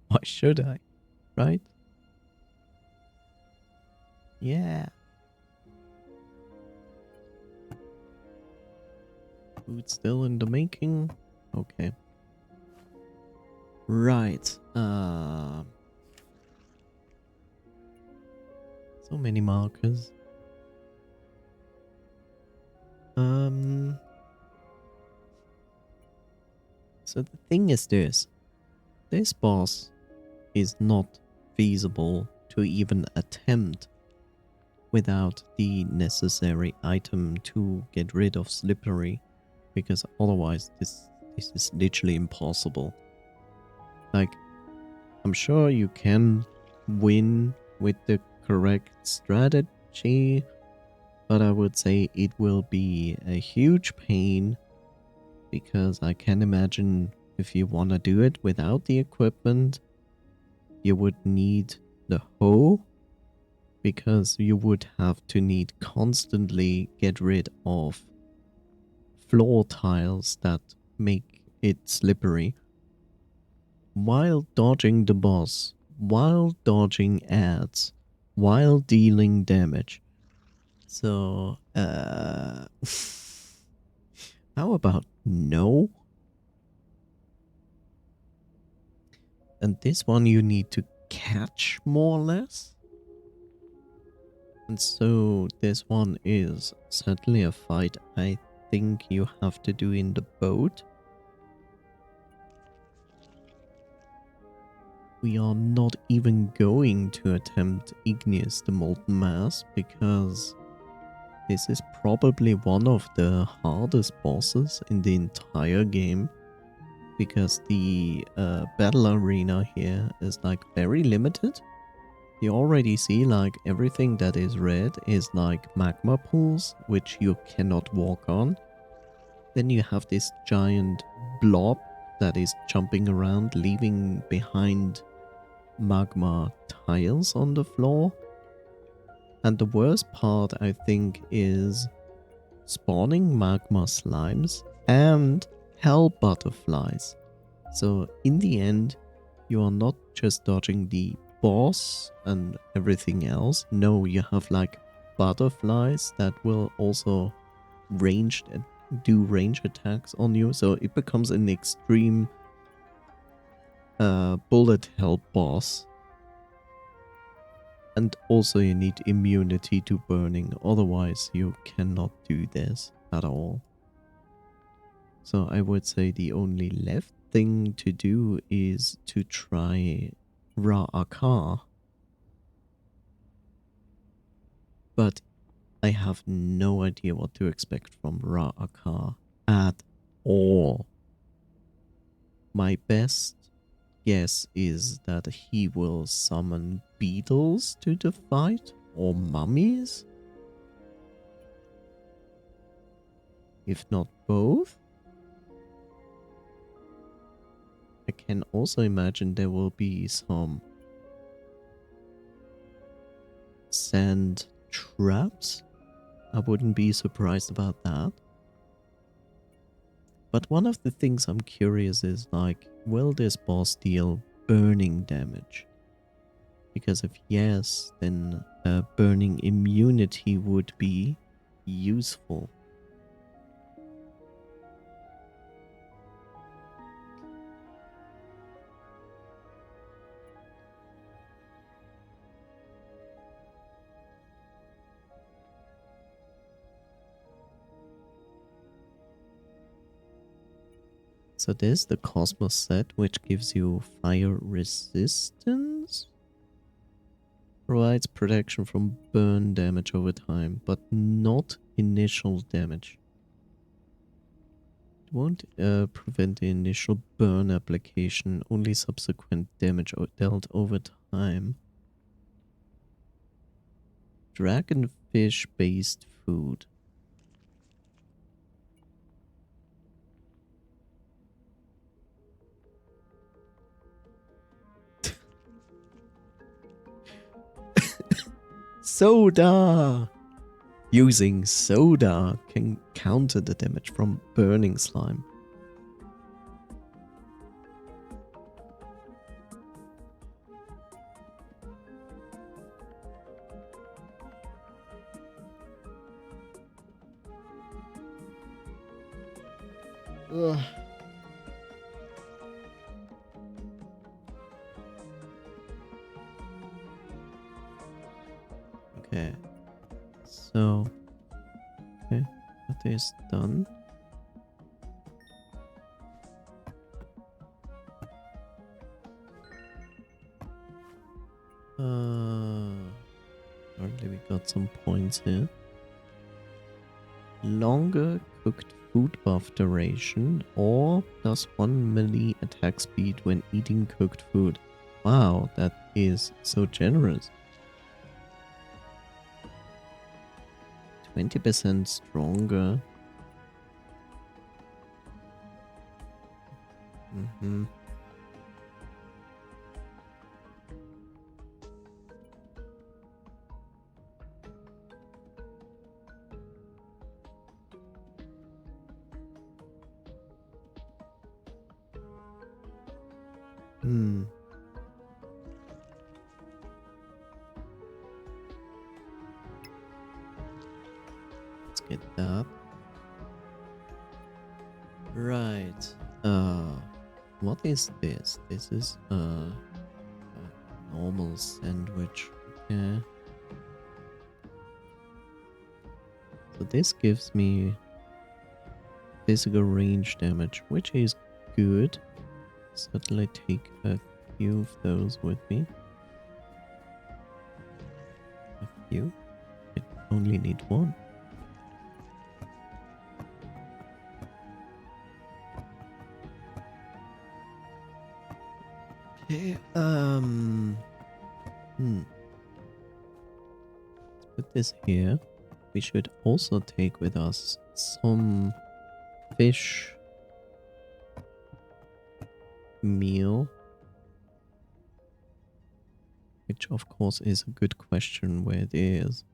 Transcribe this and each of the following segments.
Why should I? Right? Yeah. Food still in the making. Okay. Right. So many markers. So the thing is this. This boss is not feasible to even attempt without the necessary item to get rid of Slippery, because otherwise this is literally impossible. Like, I'm sure you can win with the correct strategy, but I would say it will be a huge pain, because I can imagine if you want to do it without the equipment, you would need the hoe, because you would have to need constantly get rid of floor tiles that make it slippery while dodging the boss, while dodging ads, while dealing damage. So, how about no? And this one you need to catch more or less. And so this one is certainly a fight I think you have to do in the boat. We are not even going to attempt Igneous the Molten Mass, because this is probably one of the hardest bosses in the entire game, because the battle arena here is like very limited. You already see like everything that is red is like magma pools, which you cannot walk on. Then you have this giant blob that is jumping around, leaving behind magma tiles on the floor. And the worst part, I think, is spawning magma slimes and hell butterflies. So in the end, you are not just dodging the boss and everything else. No, you have like butterflies that will also do range attacks on you. So it becomes an extreme bullet hell boss. And also you need immunity to burning, otherwise you cannot do this at all. So I would say the only left thing to do is to try Ra'akar. But I have no idea what to expect from Ra'akar at all. My best guess is that he will summon beetles to the fight, or mummies? If not both? I can also imagine there will be some sand traps. I wouldn't be surprised about that. But one of the things I'm curious is, like, will this boss deal burning damage? Because if yes, then burning immunity would be useful. So there's the Cosmos set, which gives you fire resistance. Provides protection from burn damage over time, but not initial damage. It won't prevent the initial burn application, only subsequent damage dealt over time. Dragonfish-based food. Soda! Using soda can counter the damage from burning slime. Ugh. Okay. So, okay, that is done. Apparently we got some points here. Longer cooked food buff duration or plus 1 melee attack speed when eating cooked food. Wow, that is so generous. 20% stronger. Mm-hmm. Hmm. Let's get that. Right. What is this? This is a normal sandwich. Okay. So this gives me physical range damage, which is good. Certainly take a few of those with me. A few? I only need one. Okay, let's put this here. We should also take with us some fish meal. Which of course is a good question where it is.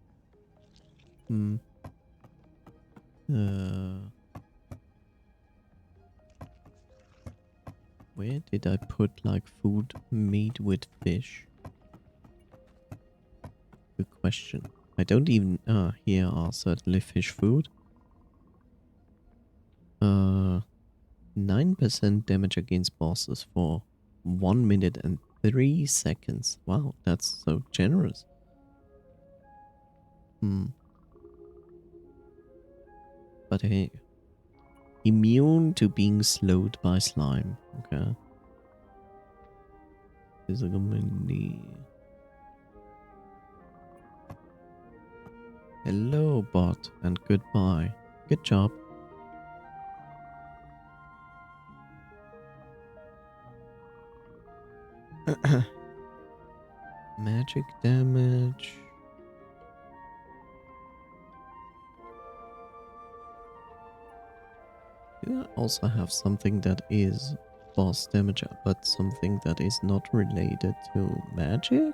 Where did I put like food made with fish? Good question. I don't even here are certainly fish food. 9% damage against bosses for 1 minute and 3 seconds. Wow, that's so generous. But hey, immune to being slowed by slime. Okay. Physical melee. Hello, bot, and goodbye. Good job. Magic damage. Do I also have something that is boss damage, but something that is not related to magic?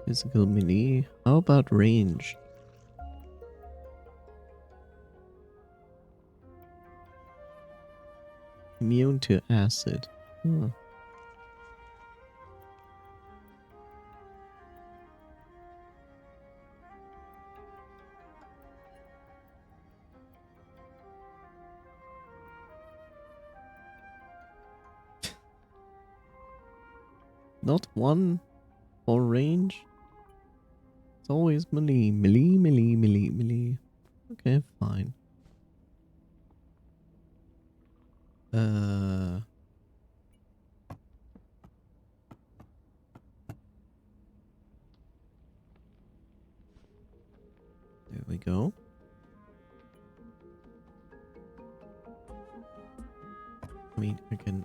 Physical melee. How about range? Immune to acid. Huh. Not one for range? It's always melee, melee, melee, melee, melee. Okay, fine. There we go. I mean, I can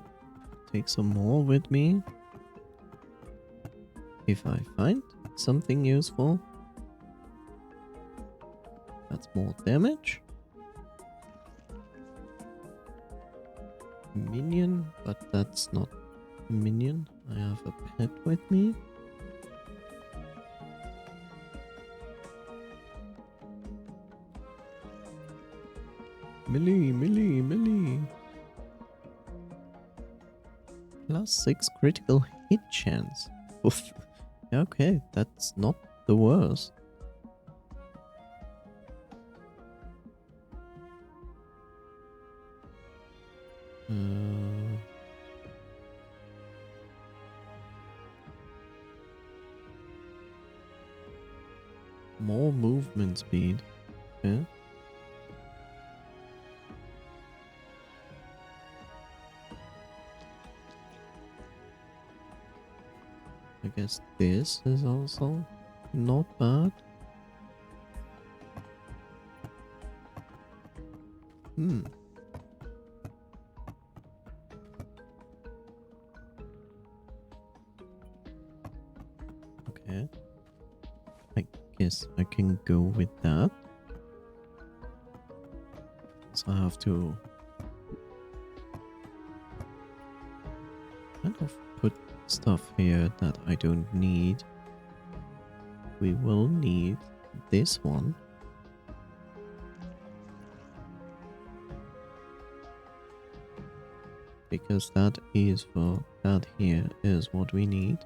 take some more with me if I find something useful. That's more damage. Minion, but that's not a minion. I have a pet with me. Melee, melee, melee. +6 critical hit chance. Oof. Okay, that's not the worst. More movement speed. Okay. I guess this is also not bad. Okay. I guess I can go with that. So I have to kind of put stuff here that I don't need. We will need this one. Because that is for that here is what we need.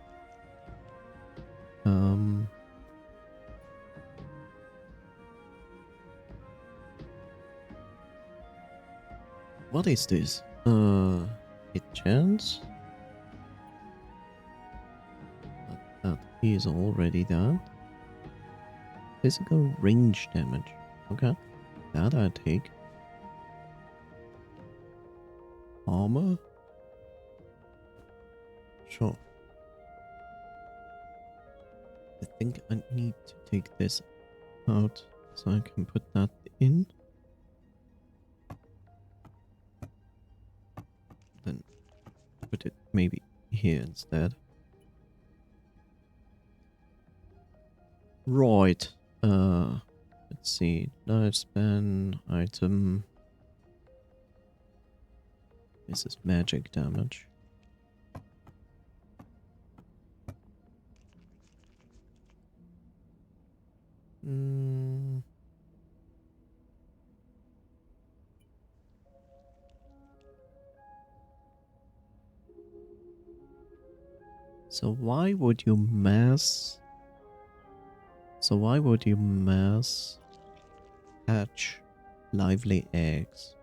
What is this? Hit chance? That is already that. Physical range damage. Okay. That I take. Armor? Sure. I think I need to take this out so I can put that in. Then put it maybe here instead. Right. Let's see. Lifespan, item. This is magic damage. So why would you mass hatch lively eggs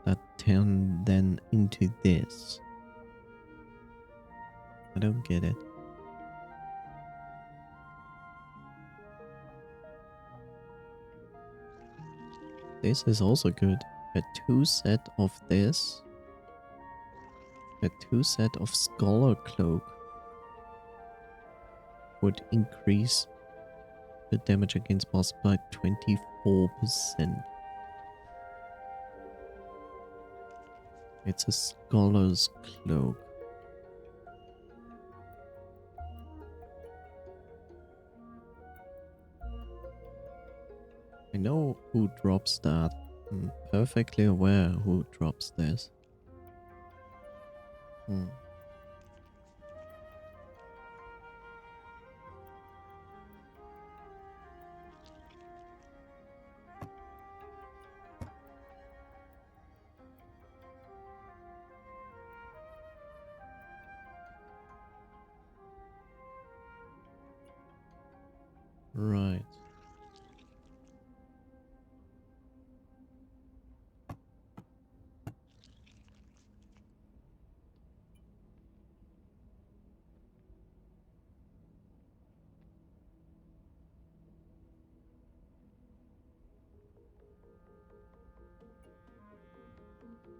that turn then into this? I don't get it. This is also good. A 2 set of this. A 2 set of Scholar Cloak would increase the damage against boss by 24%. It's a Scholar's Cloak. I know who drops that. I'm perfectly aware who drops this. Right.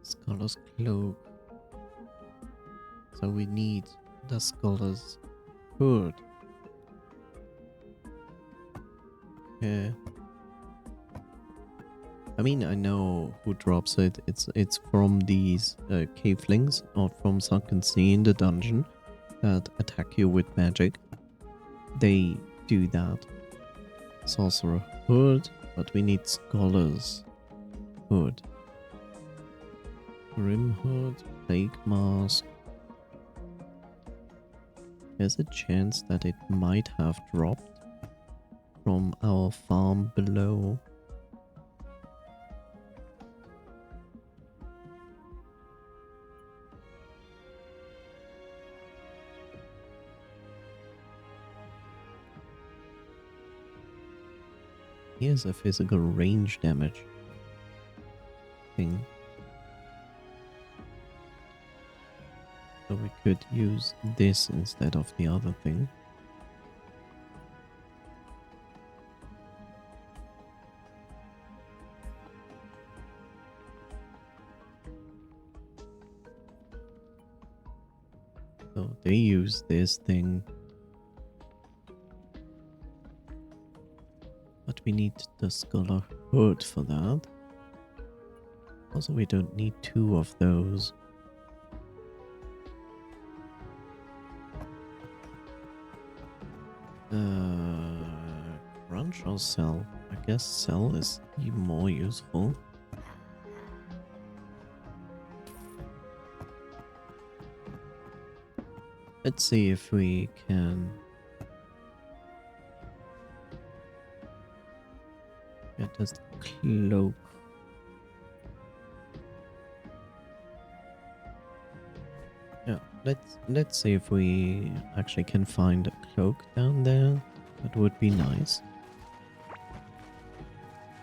Scholar's Cloak. So we need the Scholar's Hood. Yeah. I mean, I know who drops it. It's from these cavelings or from Sunken Sea in the dungeon that attack you with magic. They do that. Sorcerer Hood, but we need Scholar's Hood. Grim Hood, Plague Mask. There's a chance that it might have dropped from our farm below. here's a physical range damage thing. So we could use this instead of the other thing. So they use this thing. But we need the Scholar Hood for that. Also, we don't need 2 of those. Crunch or Cell? I guess Cell is even more useful. Let's see if we can get this cloak. Yeah, let's see if we actually can find a cloak down there. That would be nice.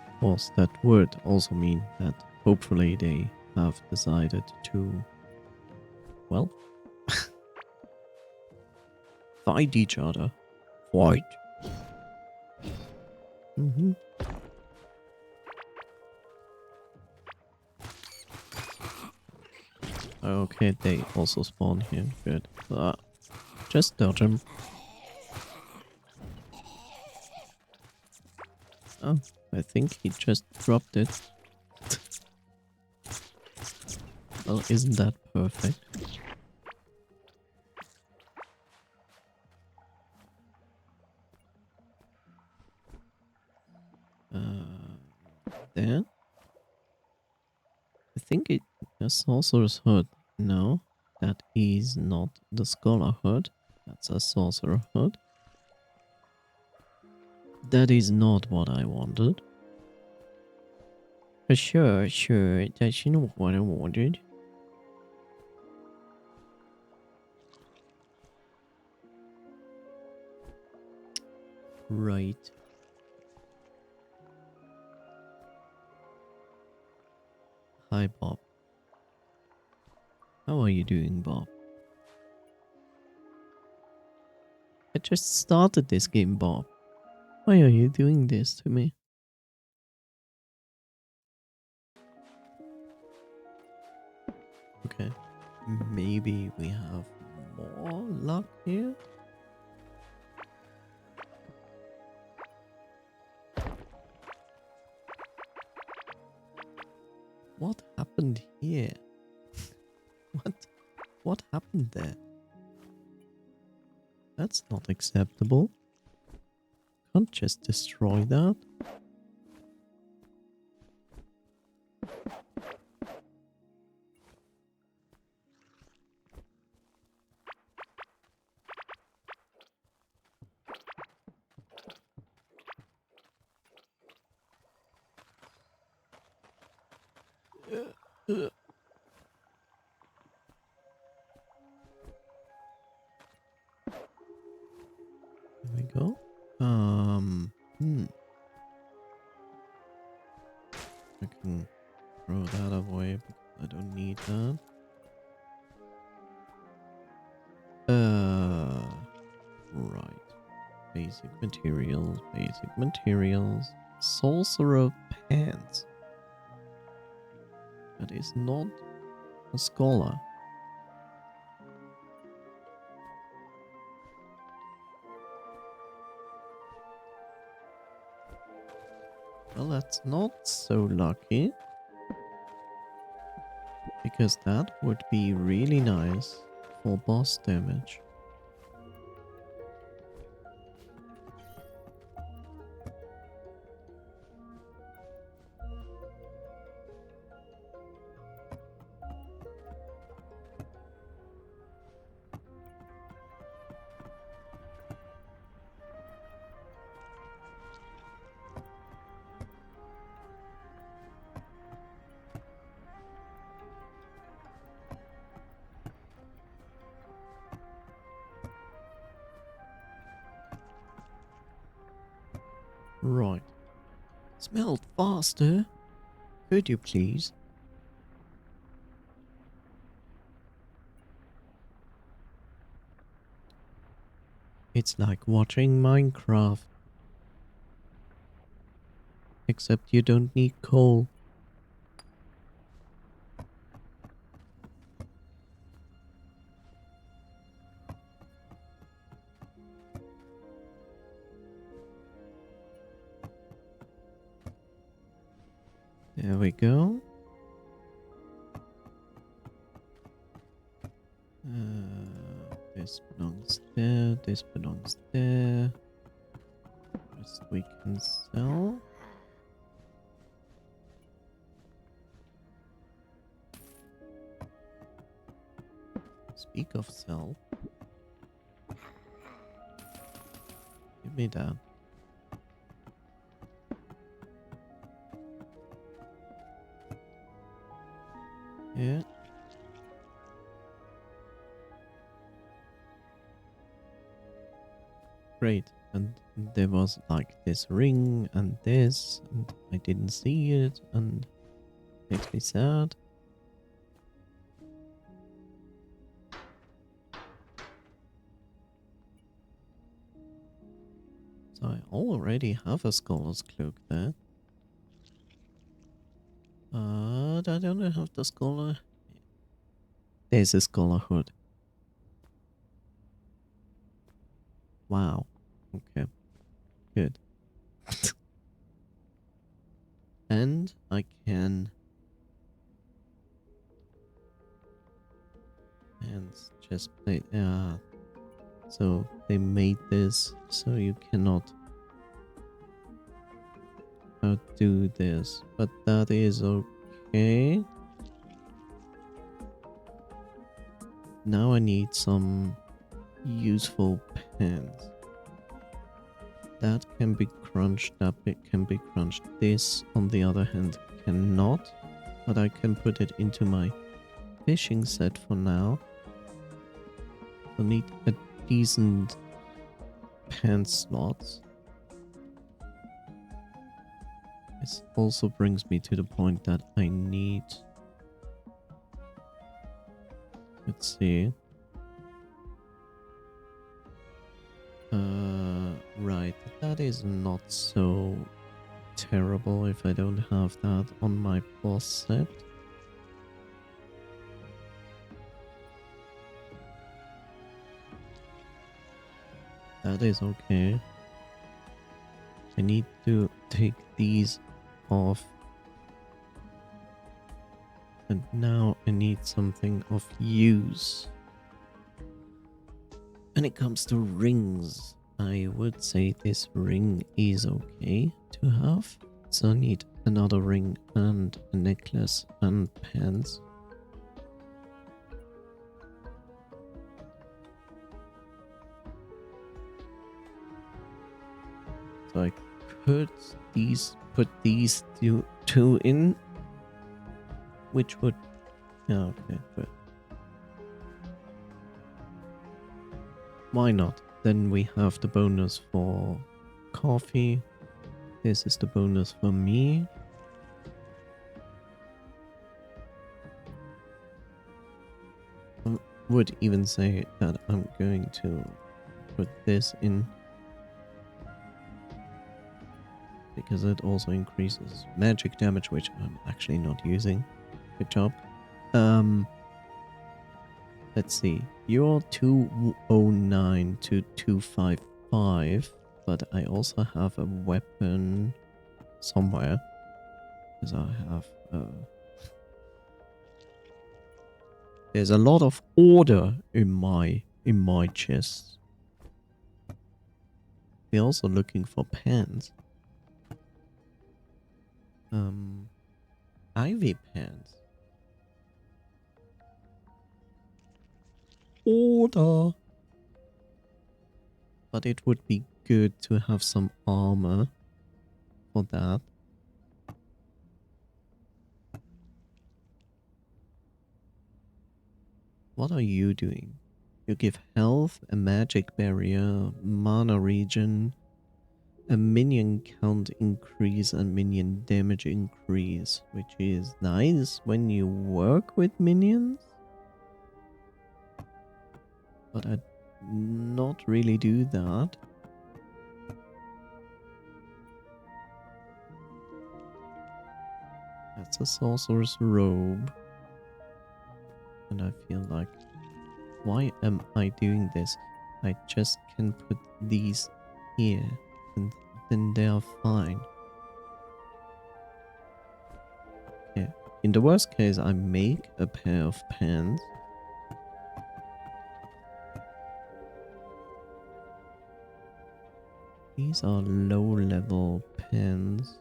Of course, that would also mean that hopefully they have decided to, well, fight each other. Fight. Okay, they also spawn here. Good. Just dodge him. Oh, I think he just dropped it. Well, isn't that perfect? There? I think it a sorcerer's hood. No, that is not the scholar hood. That's a sorcerer hood. That is not what I wanted. Sure, that's not what I wanted. Right. Hi, Bob. How are you doing, Bob? I just started this game, Bob. Why are you doing this to me? Okay. Maybe we have more luck here? What happened here? What happened there? That's not acceptable. Can't just destroy that. Here we go. I can throw that away because I don't need that. Right. Basic materials. Sorcerer pants. That is not a scholar. Well, that's not so lucky. Because that would be really nice for boss damage. Right. Smelled faster. Could you please? It's like watching Minecraft. Except you don't need coal. There we go. This belongs there, this belongs there. Rest we can sell. Speak of sell. Give me that. Yeah. Great. And there was like this ring and this, and I didn't see it, and makes me sad. So I already have a scholar's cloak there. But I don't have the scholar. There's a scholar hood. Wow. Okay. Good. And I can... And chest plate. So they made this so you cannot do this. But that is okay. Now I need some useful pens. That can be crunched, that bit can be crunched. This, on the other hand, cannot. But I can put it into my fishing set for now. I need a decent pen slot. This also brings me to the point that I need... Let's see. Right, that is not so terrible if I don't have that on my boss set. That is okay. I need to take these off. And now I need something of use. When it comes to rings, I would say this ring is okay to have. So I need another ring and a necklace and pants. So I could put these two in, which would... Yeah, okay, but... Why not? Then we have the bonus for coffee. This is the bonus for me. I would even say that I'm going to put this in, because it also increases magic damage, which I'm actually not using. Good job. Let's see. You're 209 to 255, but I also have a weapon somewhere. Because I have... There's a lot of order in my chest. We're also looking for pants. Ivy pants. Order. But it would be good to have some armor for that. What are you doing? You give health, a magic barrier, mana regen, a minion count increase and minion damage increase, which is nice when you work with minions. But I not really do that. That's a sorcerer's robe. And I feel like, why am I doing this? I just can put these here and then they are fine. Yeah. In the worst case, I make a pair of pants. These are low-level pens.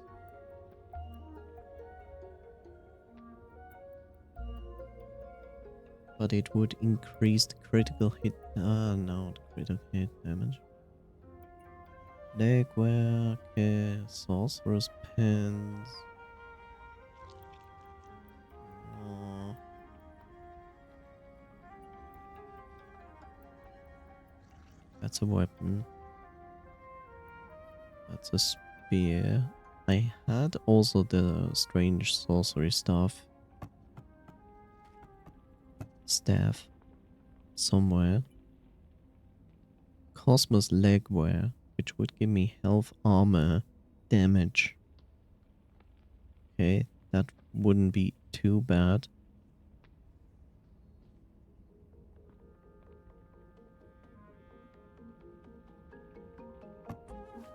But it would increase the critical hit. No, the critical hit damage. Legwear, okay, sorcerer's pens. Oh. That's a weapon. That's a spear. I had also the strange sorcery staff somewhere. Cosmos legwear, which would give me health, armor, damage. Okay, that wouldn't be too bad.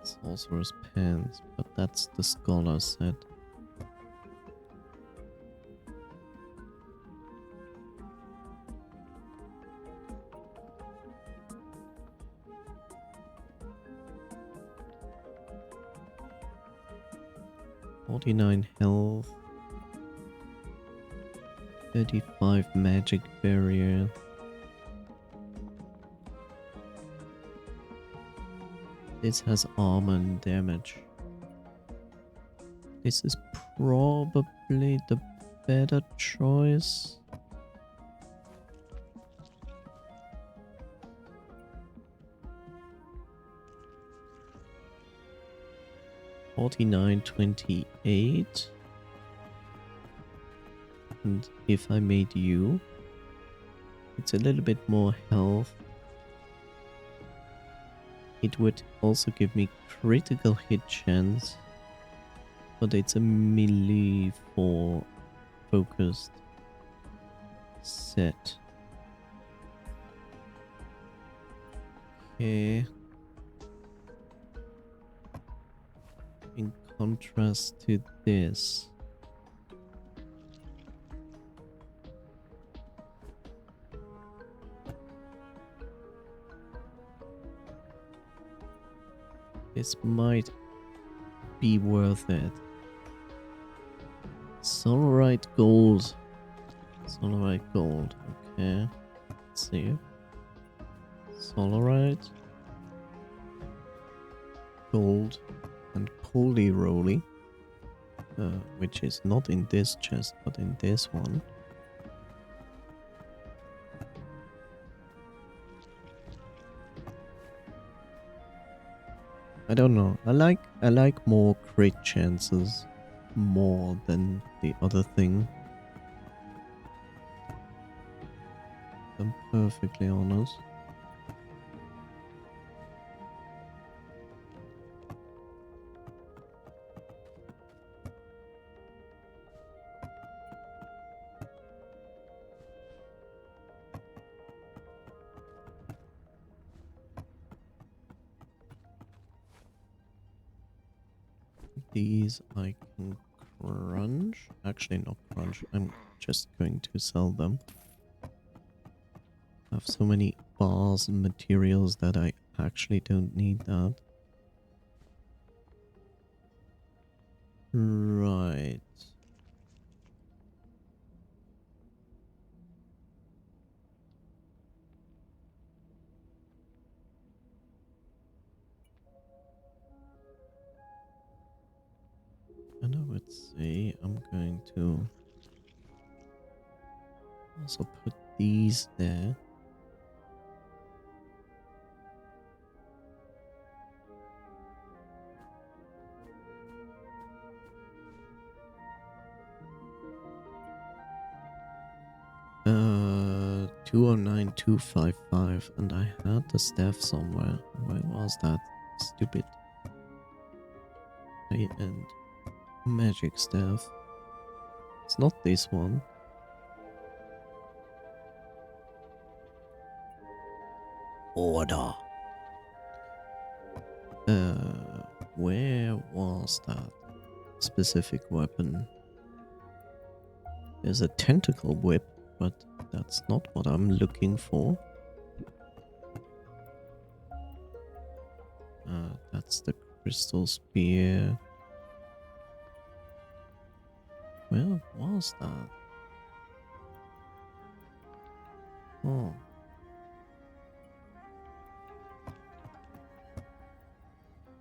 Sorcerer's pants, but that's the scholar set. $49 health, 35 magic barrier. This has armor and damage. This is probably the better choice. $49.28. And if I made you, it's a little bit more health. It would also give me critical hit chance, but it's a melee for focused set. Okay. In contrast to this. This might be worth it. Solarite gold. Solarite gold. Okay. Let's see. Solarite. Gold. And polyroly. Which is not in this chest, but in this one. I don't know. I like more crit chances more than the other thing. I'm perfectly honest. These I can crunch. Actually, not crunch. I'm just going to sell them. I have so many bars and materials that I actually don't need that. Right. And I would say I'm going to also put these there. 209255, and I had the staff somewhere. Where was that stupid high-end magic staff? It's not this one. Order. Where was that specific weapon? There's a tentacle whip, but that's not what I'm looking for. That's the crystal spear. Where was that? Oh.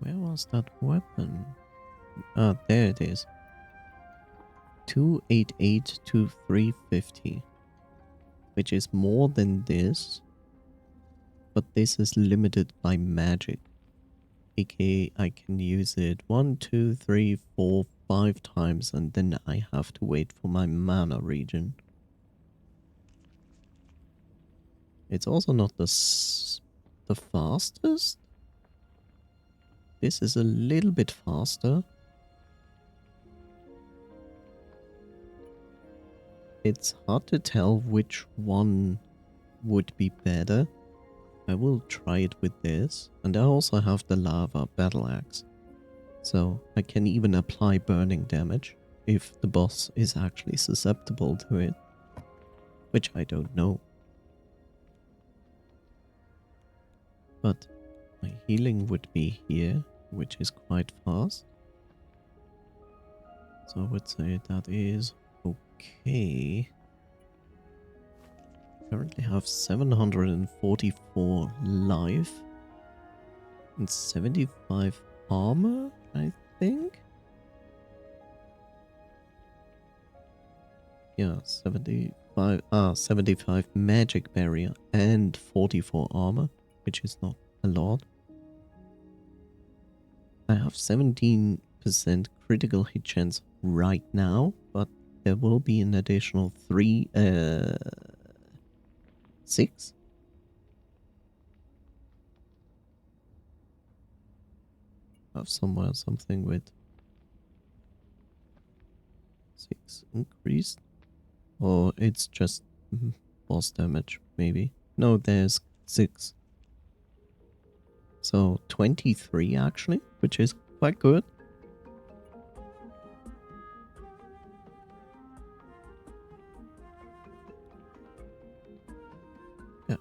Where was that weapon? Ah, there it is. 288 to 350. Which is more than this. But this is limited by magic. AKA I can use it 1, 2, 3, 4, 5 times, and then I have to wait for my mana regen. It's also not the fastest. This is a little bit faster. It's hard to tell which one would be better. I will try it with this. And I also have the lava battle axe. So I can even apply burning damage if the boss is actually susceptible to it. Which I don't know. But my healing would be here, which is quite fast. So I would say that is okay. Currently have 744 life and 75 armor, I think. Yeah, 75 magic barrier and 44 armor, which is not a lot. I have 17% critical hit chance right now, but there will be an additional 6? I have somewhere something with 6 increased. Or it's just boss damage, maybe. No, there's 6. So 23 actually, which is quite good. Yeah.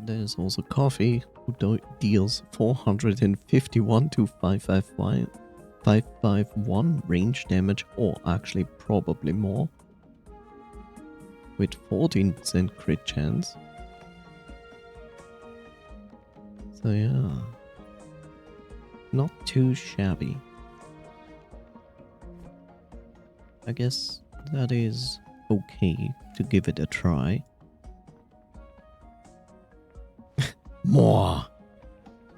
There's also coffee, who deals 451 to 551 range damage, or actually probably more, with 14% crit chance. So yeah, not too shabby. I guess that is okay to give it a try. More!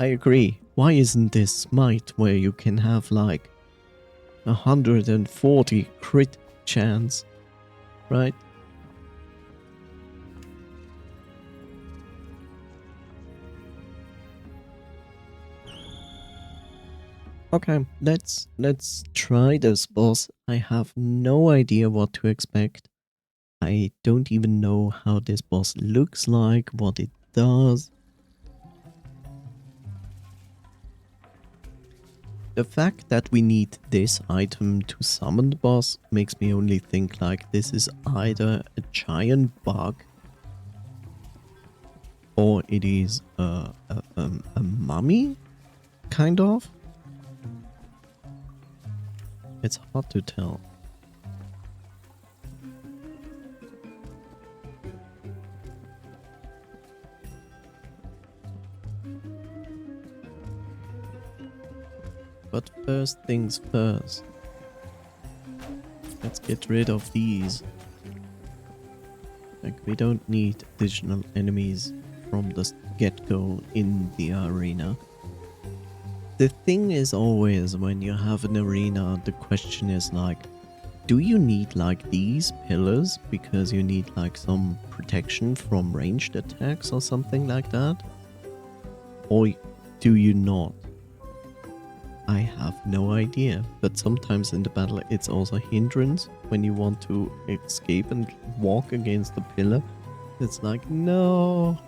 I agree. Why isn't this Smite where you can have like 140 crit chance, right? Okay, let's try this boss. I have no idea what to expect. I don't even know how this boss looks like, what it does. The fact that we need this item to summon the boss makes me only think like this is either a giant bug or it is a mummy, kind of. It's hard to tell. But first things first. Let's get rid of these. Like, we don't need additional enemies from the get-go in the arena. The thing is always, when you have an arena, the question is like, Do you need like these pillars because you need like some protection from ranged attacks or something like that? Or do you not? I have no idea, but sometimes in the battle it's also a hindrance when you want to escape and walk against the pillar. It's like, no.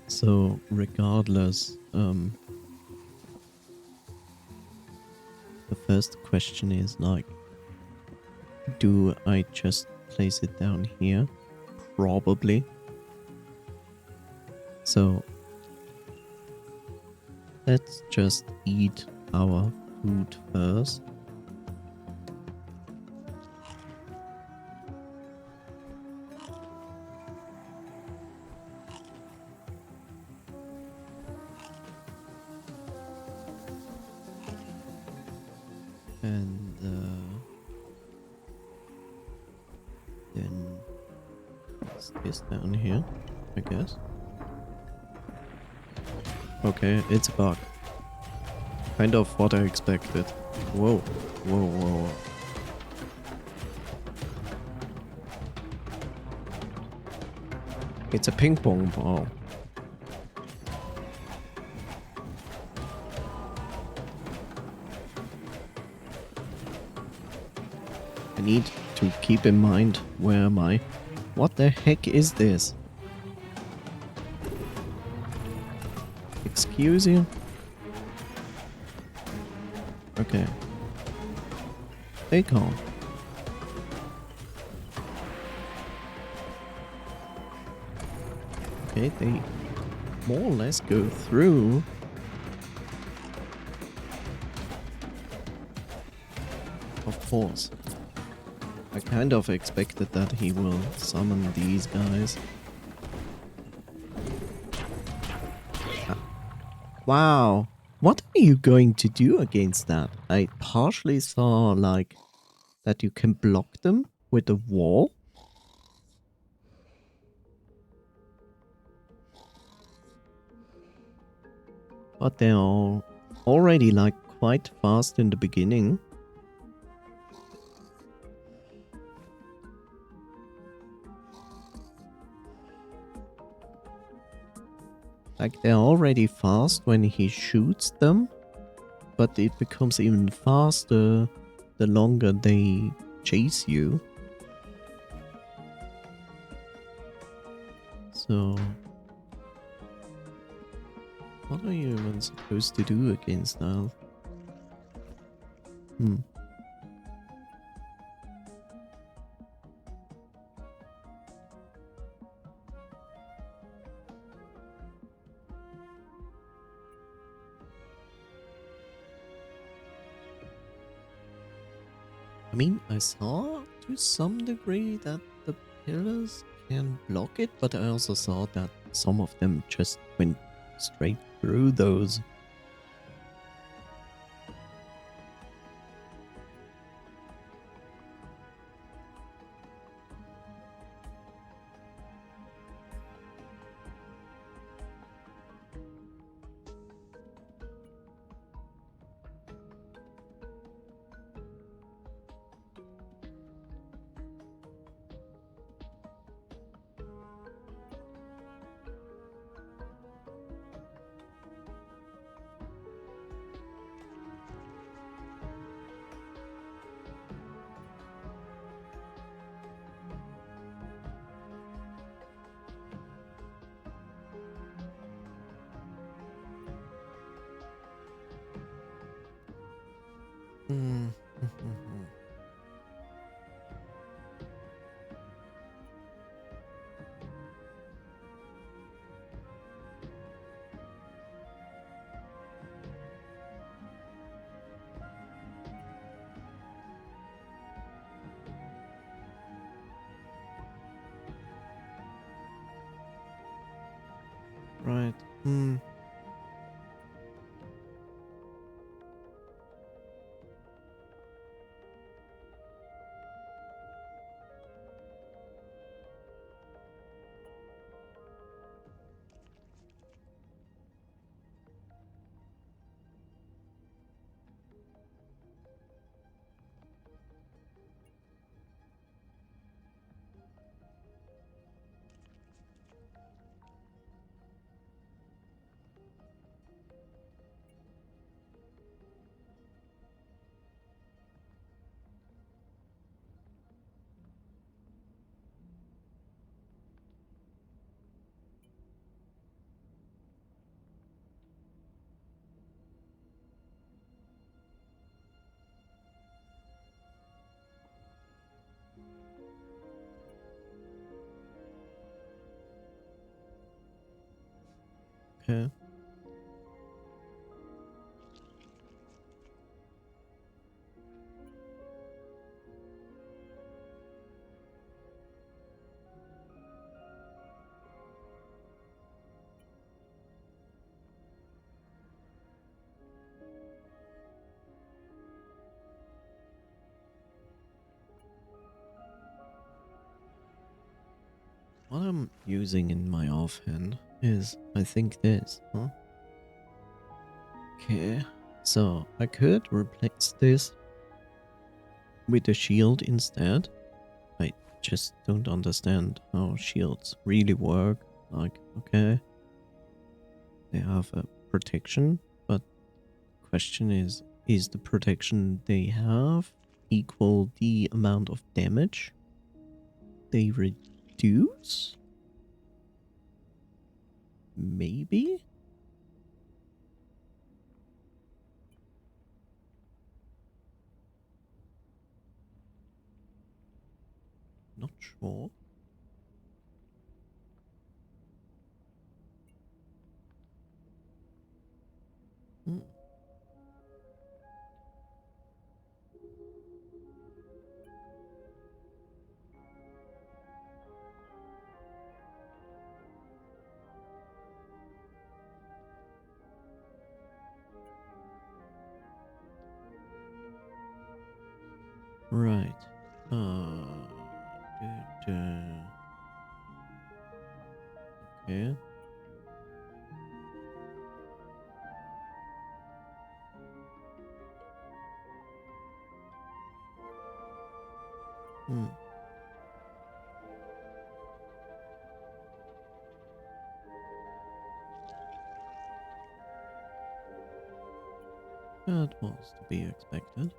So regardless, the first question is like, do I just place it down here? Probably. So let's just eat our food first. And then it's this down here, I guess. Okay, it's a bug. Kind of what I expected. Whoa, whoa, whoa. It's a ping pong ball. I need to keep in mind, where am I? What the heck is this? Excuse you? Okay. Stay calm. Okay, they more or less go through. Of course. I kind of expected that he will summon these guys. Wow. What are you going to do against that? I partially saw, like, that you can block them with a wall. But they're all already, like, quite fast in the beginning. Like, they're already fast when he shoots them. But it becomes even faster the longer they chase you. So, what are you even supposed to do against that? I mean, I saw to some degree that the pillars can block it, but I also saw that some of them just went straight through those. Hmm. Right. Okay. What I'm using in my offhand is, I think, this, huh? Okay, so I could replace this with a shield instead. I just don't understand how shields really work. Like, okay, they have a protection, but question is the protection they have equal the amount of damage they reduce? Maybe? Not sure. Hmm. Right. Duh. Okay. Hmm. That was to be expected.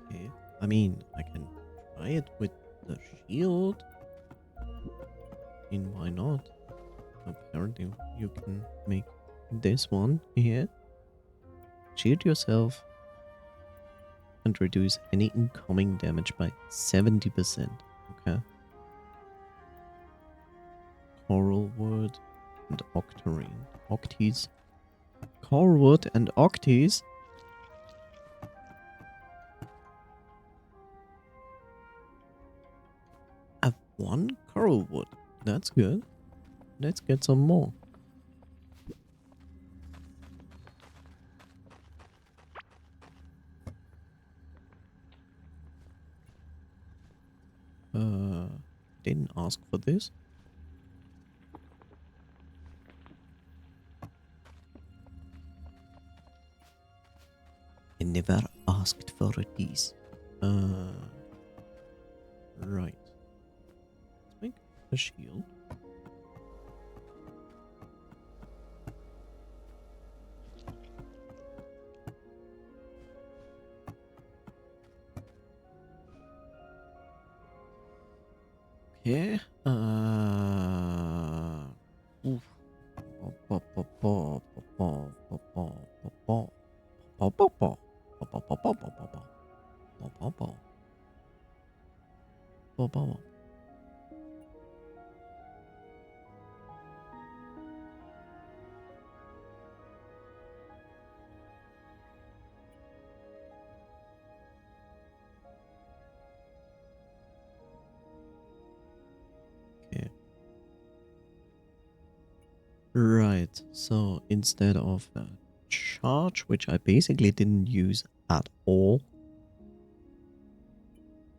Okay. I mean, I can try it with the shield. And why not? Apparently, you can make this one here. Shield yourself and reduce any incoming damage by 70%. Okay. Coral wood and octarine. Octies. Coral wood and octies. Have one coral wood. That's good. Let's get some more. Didn't ask for this. I never asked for this. Right. Let's make a shield. Okay. Oof. Okay. Right. So instead of a charge, which I basically didn't use at all,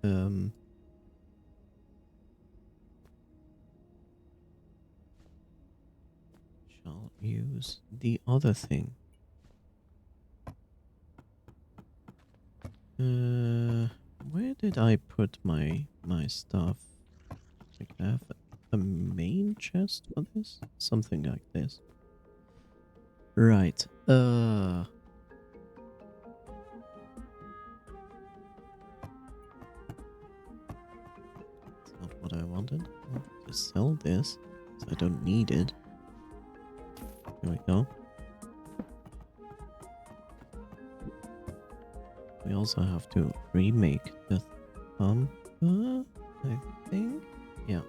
shall use the other thing. Where did I put my stuff? Like I have a main chest for this? Something like this. Right. That's not what I wanted. I wanted to sell this, so I don't need it. Here we go. We also have to remake the thumper, I think. Yeah.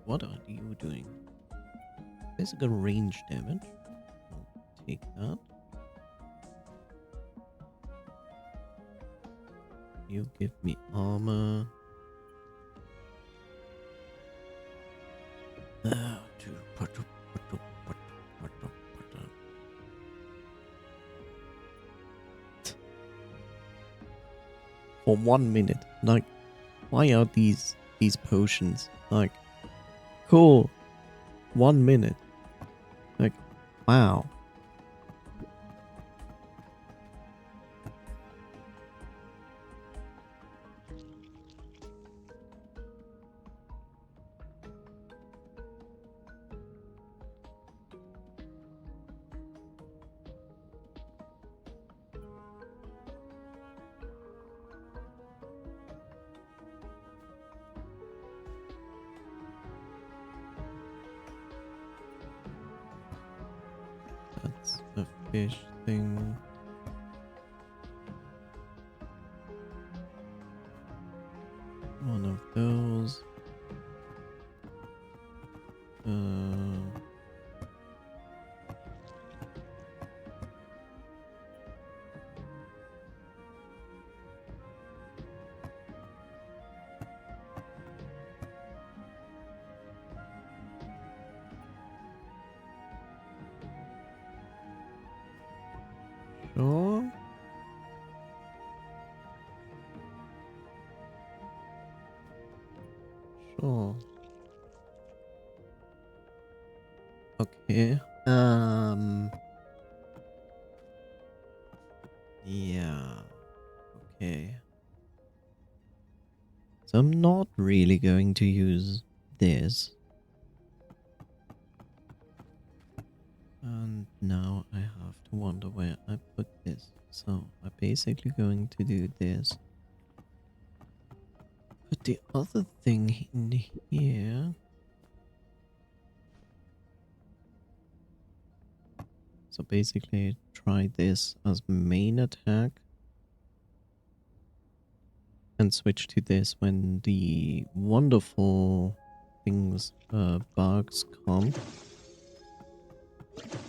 What are you doing? Physical range damage. I'll take that. You give me armor. For 1 minute. Like, why are these potions? Like, cool. 1 minute. Like, wow. That's a fish thing. One of those. Sure. Sure. Okay. Yeah. Okay. So I'm not really going to use this. And now I have to wonder where I put this. So I'm basically going to do this. Put the other thing in here. So basically try this as main attack. And switch to this when the wonderful things, bugs come.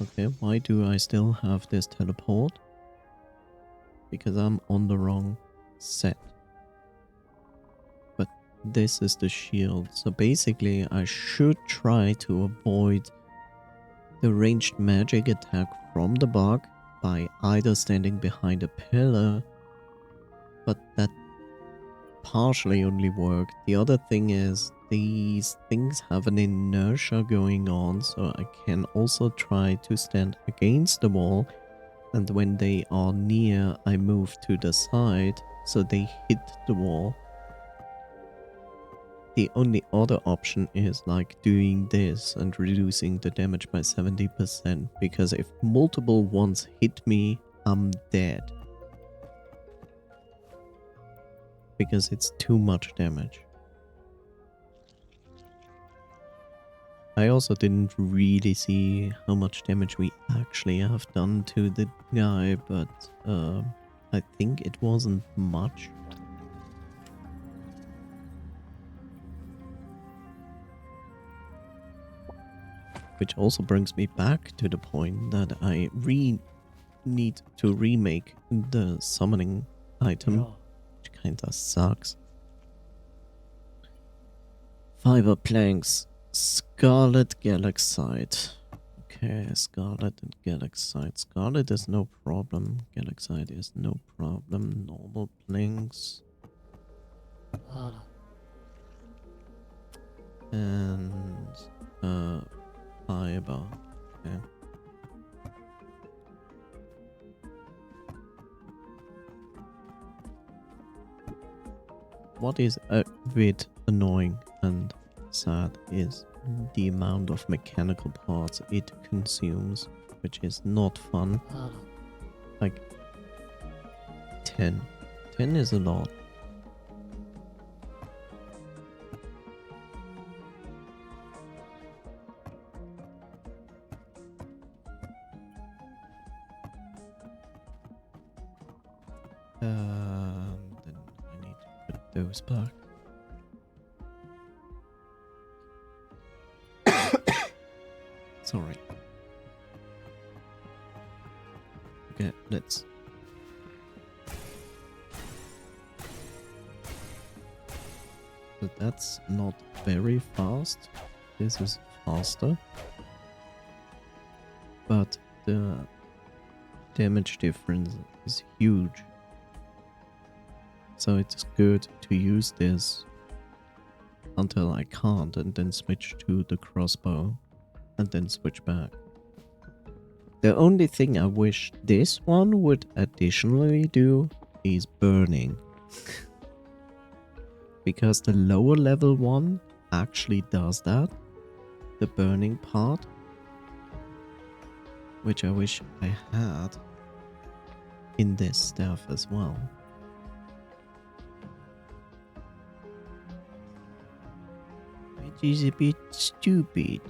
Okay, why do I still have this teleport? Because I'm on the wrong set. But this is the shield. So basically I should try to avoid the ranged magic attack from the bug by either standing behind a pillar, but that partially only work. The other thing is these things have an inertia going on, so I can also try to stand against the wall, and when they are near I move to the side so they hit the wall. The only other option is like doing this and reducing the damage by 70%, because if multiple ones hit me, I'm dead. Because it's too much damage. I also didn't really see how much damage we actually have done to the guy, but I think it wasn't much. Which also brings me back to the point that I need to remake the summoning item, which kinda sucks. Fiber planks, Scarlet Galaxite. Okay, Scarlet and Galaxite. Scarlet is no problem. Galaxite is no problem. Normal planks. And fiber. Okay. What is a bit annoying and sad is the amount of mechanical parts it consumes, which is not fun. Like 10. 10 is a lot. Then I need to put those back. Sorry. Okay, let's... But that's not very fast. This is faster. But the damage difference is huge. So it's good to use this until I can't and then switch to the crossbow and then switch back. The only thing I wish this one would additionally do is burning. Because the lower level one actually does that. The burning part. Which I wish I had in this staff as well. Which is a bit stupid.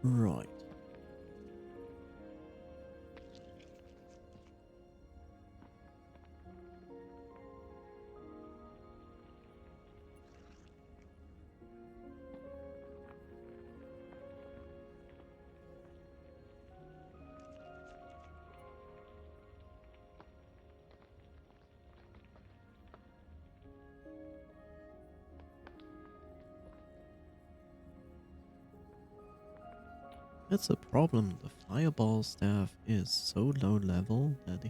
Right. That's a problem. The fireball staff is so low level that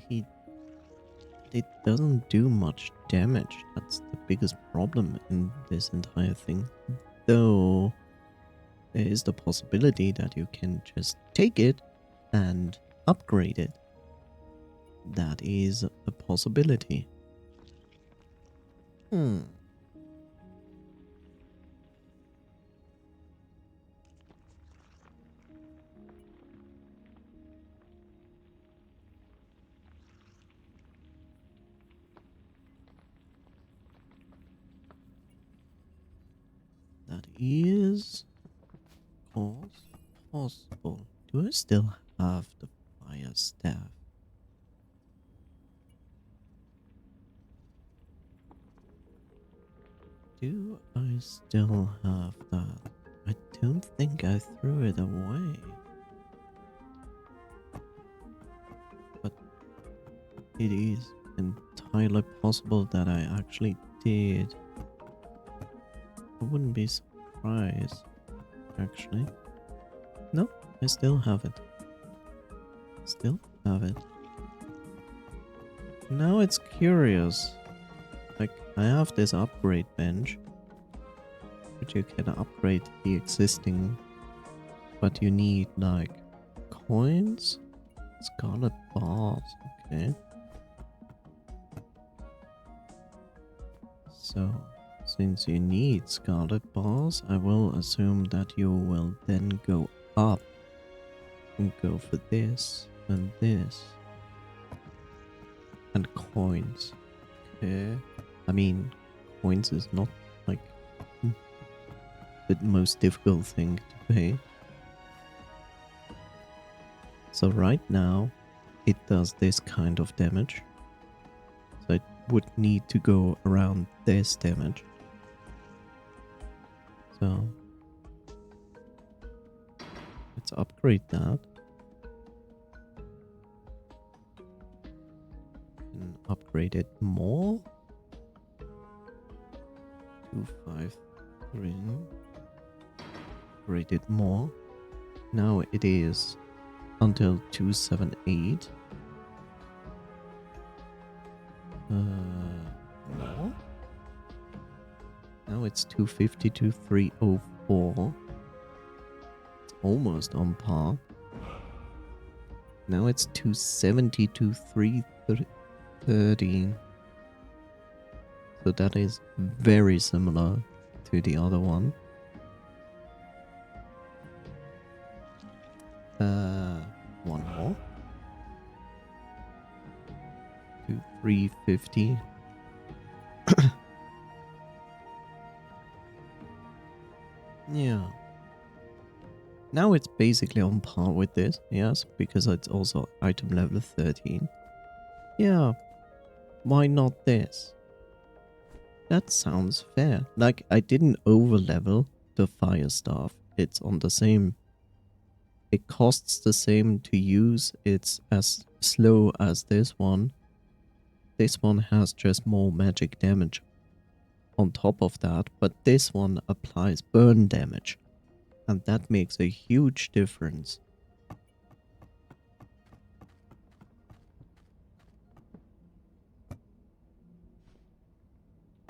it doesn't do much damage. That's the biggest problem in this entire thing. Though there is the possibility that you can just take it and upgrade it. That is a possibility. That is, of course, possible. Do I still have the fire staff? Do I still have that? I don't think I threw it away. But it is entirely possible that I actually did. I wouldn't be surprised, actually. No, I still have it. Still have it. Now it's curious. Like, I have this upgrade bench, which you can upgrade the existing, but you need, like, coins? Scarlet bars, okay. So, since you need scarlet bars, I will assume that you will then go up and go for this and this. And coins. Okay. I mean, coins is not like the most difficult thing to pay. So right now, it does this kind of damage. So it would need to go around this damage. So let's upgrade that. And upgrade it more. 253. Upgrade it more. Now it is until 278. No. Now it's 250 to 304. It's almost on par. Now it's 270 to 330. So that is very similar to the other one. One more. To 350. Yeah. Now it's basically on par with this, yes, because it's also item level 13. Yeah. Why not this? That sounds fair. Like, I didn't overlevel the fire staff. It's on the same. It costs the same to use. It's as slow as this one. This one has just more magic damage on top of that, but this one applies burn damage. And that makes a huge difference.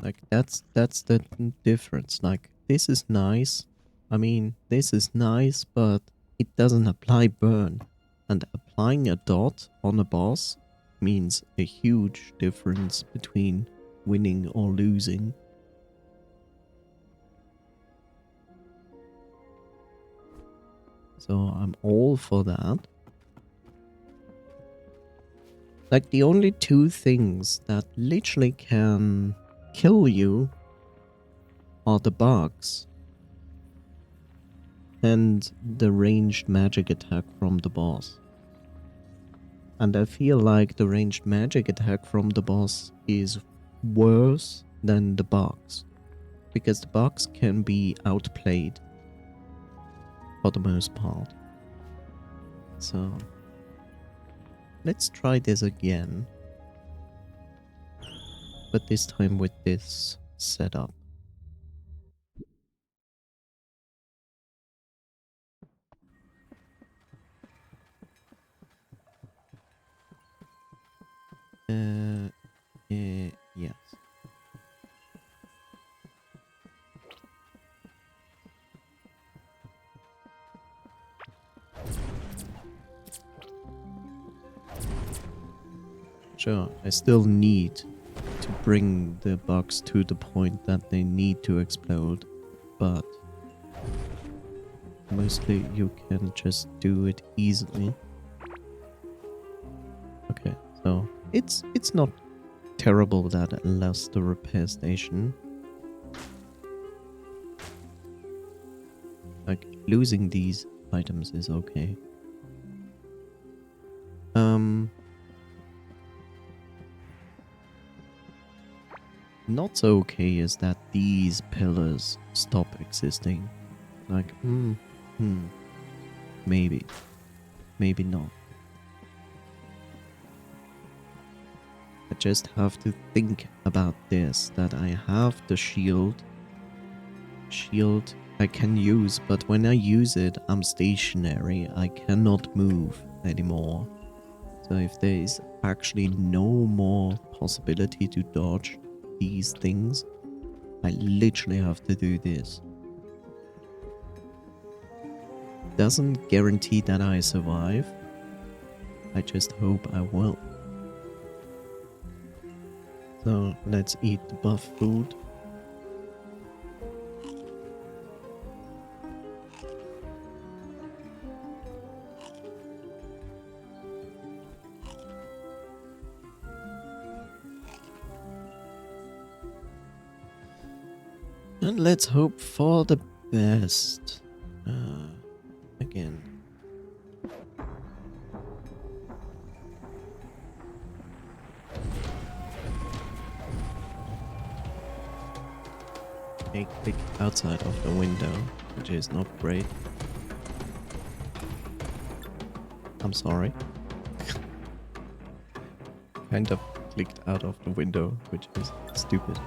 Like, that's the difference. Like, this is nice. I mean, this is nice, but it doesn't apply burn. And applying a dot on a boss means a huge difference between winning or losing. So I'm all for that. Like, the only two things that literally can kill you are the bugs and the ranged magic attack from the boss. And I feel like the ranged magic attack from the boss is worse than the bugs, because the bugs can be outplayed for the most part. So let's try this again, but this time with this setup. Yes. Sure, I still need to bring the bugs to the point that they need to explode, but mostly you can just do it easily. Okay, so it's not terrible that it allows the repair station. Like, losing these items is okay. Not so okay is that these pillars stop existing. Like, maybe. Maybe not. I just have to think about this, that I have the shield. Shield I can use, but when I use it, I'm stationary. I cannot move anymore. So if there is actually no more possibility to dodge these things, I literally have to do this. Doesn't guarantee that I survive. I just hope I will. So let's eat the buff food. And let's hope for the best. Again. a click outside of the window, which is not great. I'm sorry. Kind of clicked out of the window, which is stupid.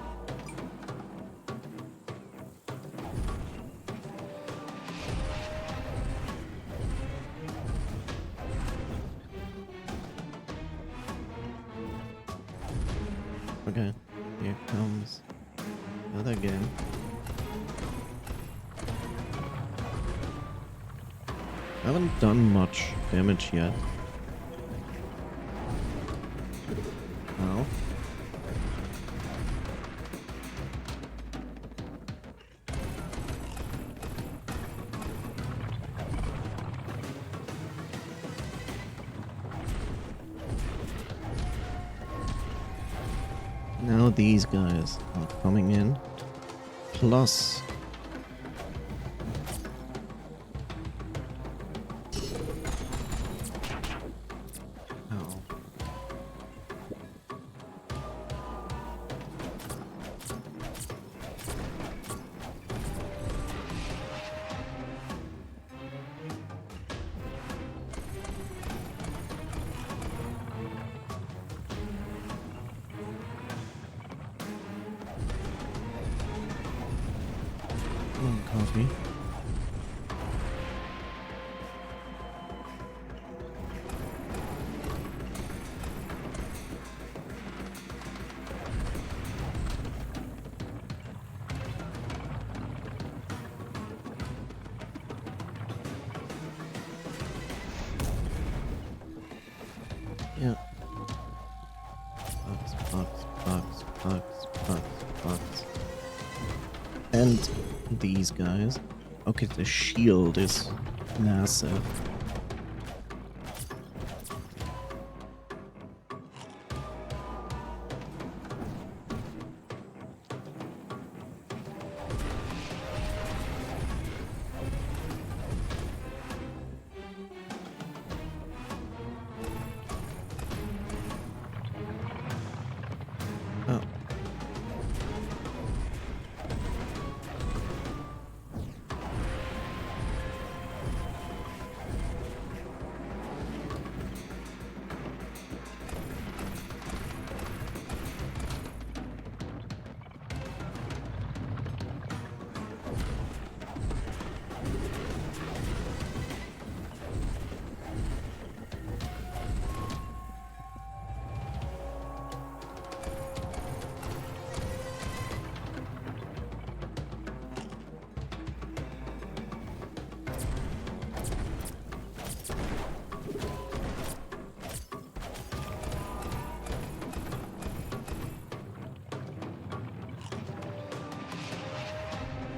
Okay, here comes another game. I haven't done much damage yet. Now. Now these guys are coming in. Plus ow. Coffee. Yeah. Bugs. And these guys. Okay, the shield is massive. Oh.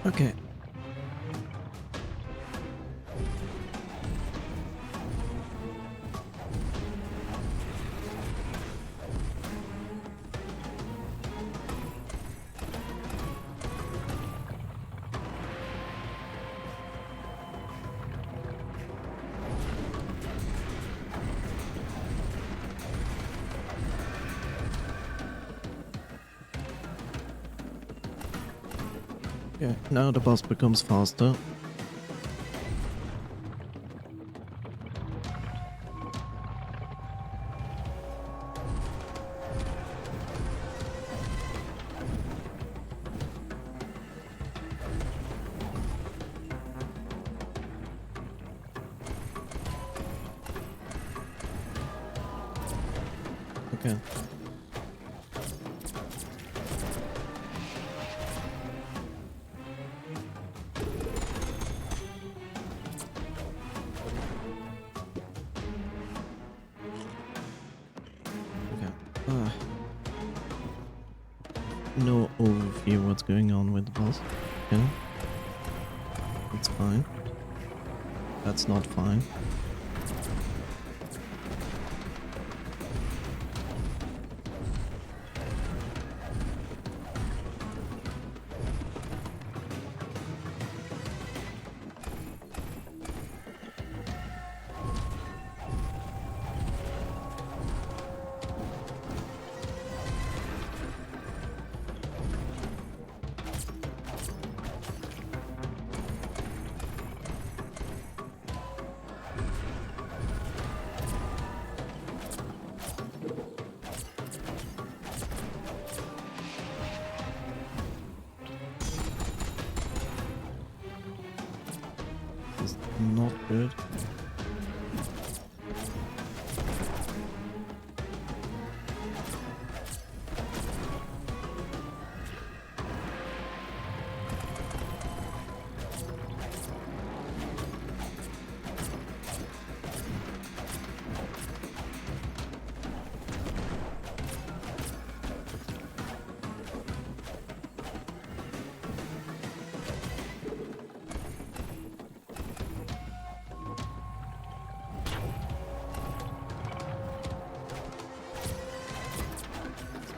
Okay. Yeah, now the boss becomes faster. Okay. No overview what's going on with the boss. Okay. It's fine. That's not fine. not good.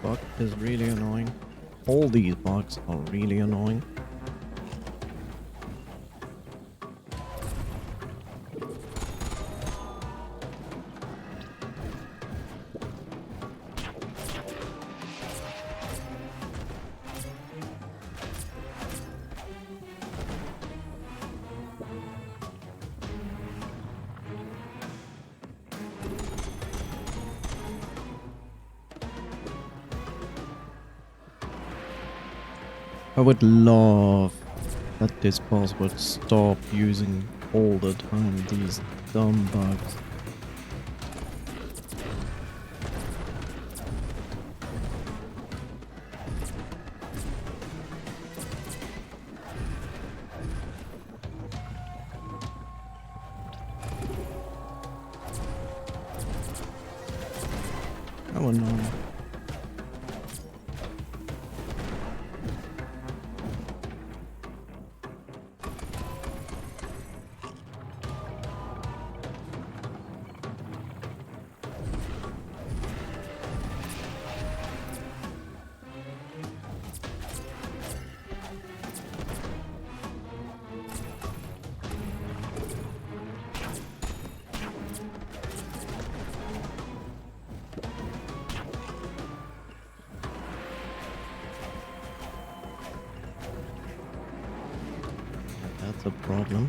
Bug is really annoying. All these bugs are really annoying. I would love that this boss would stop using all the time these dumb bugs. How annoying. That's a problem.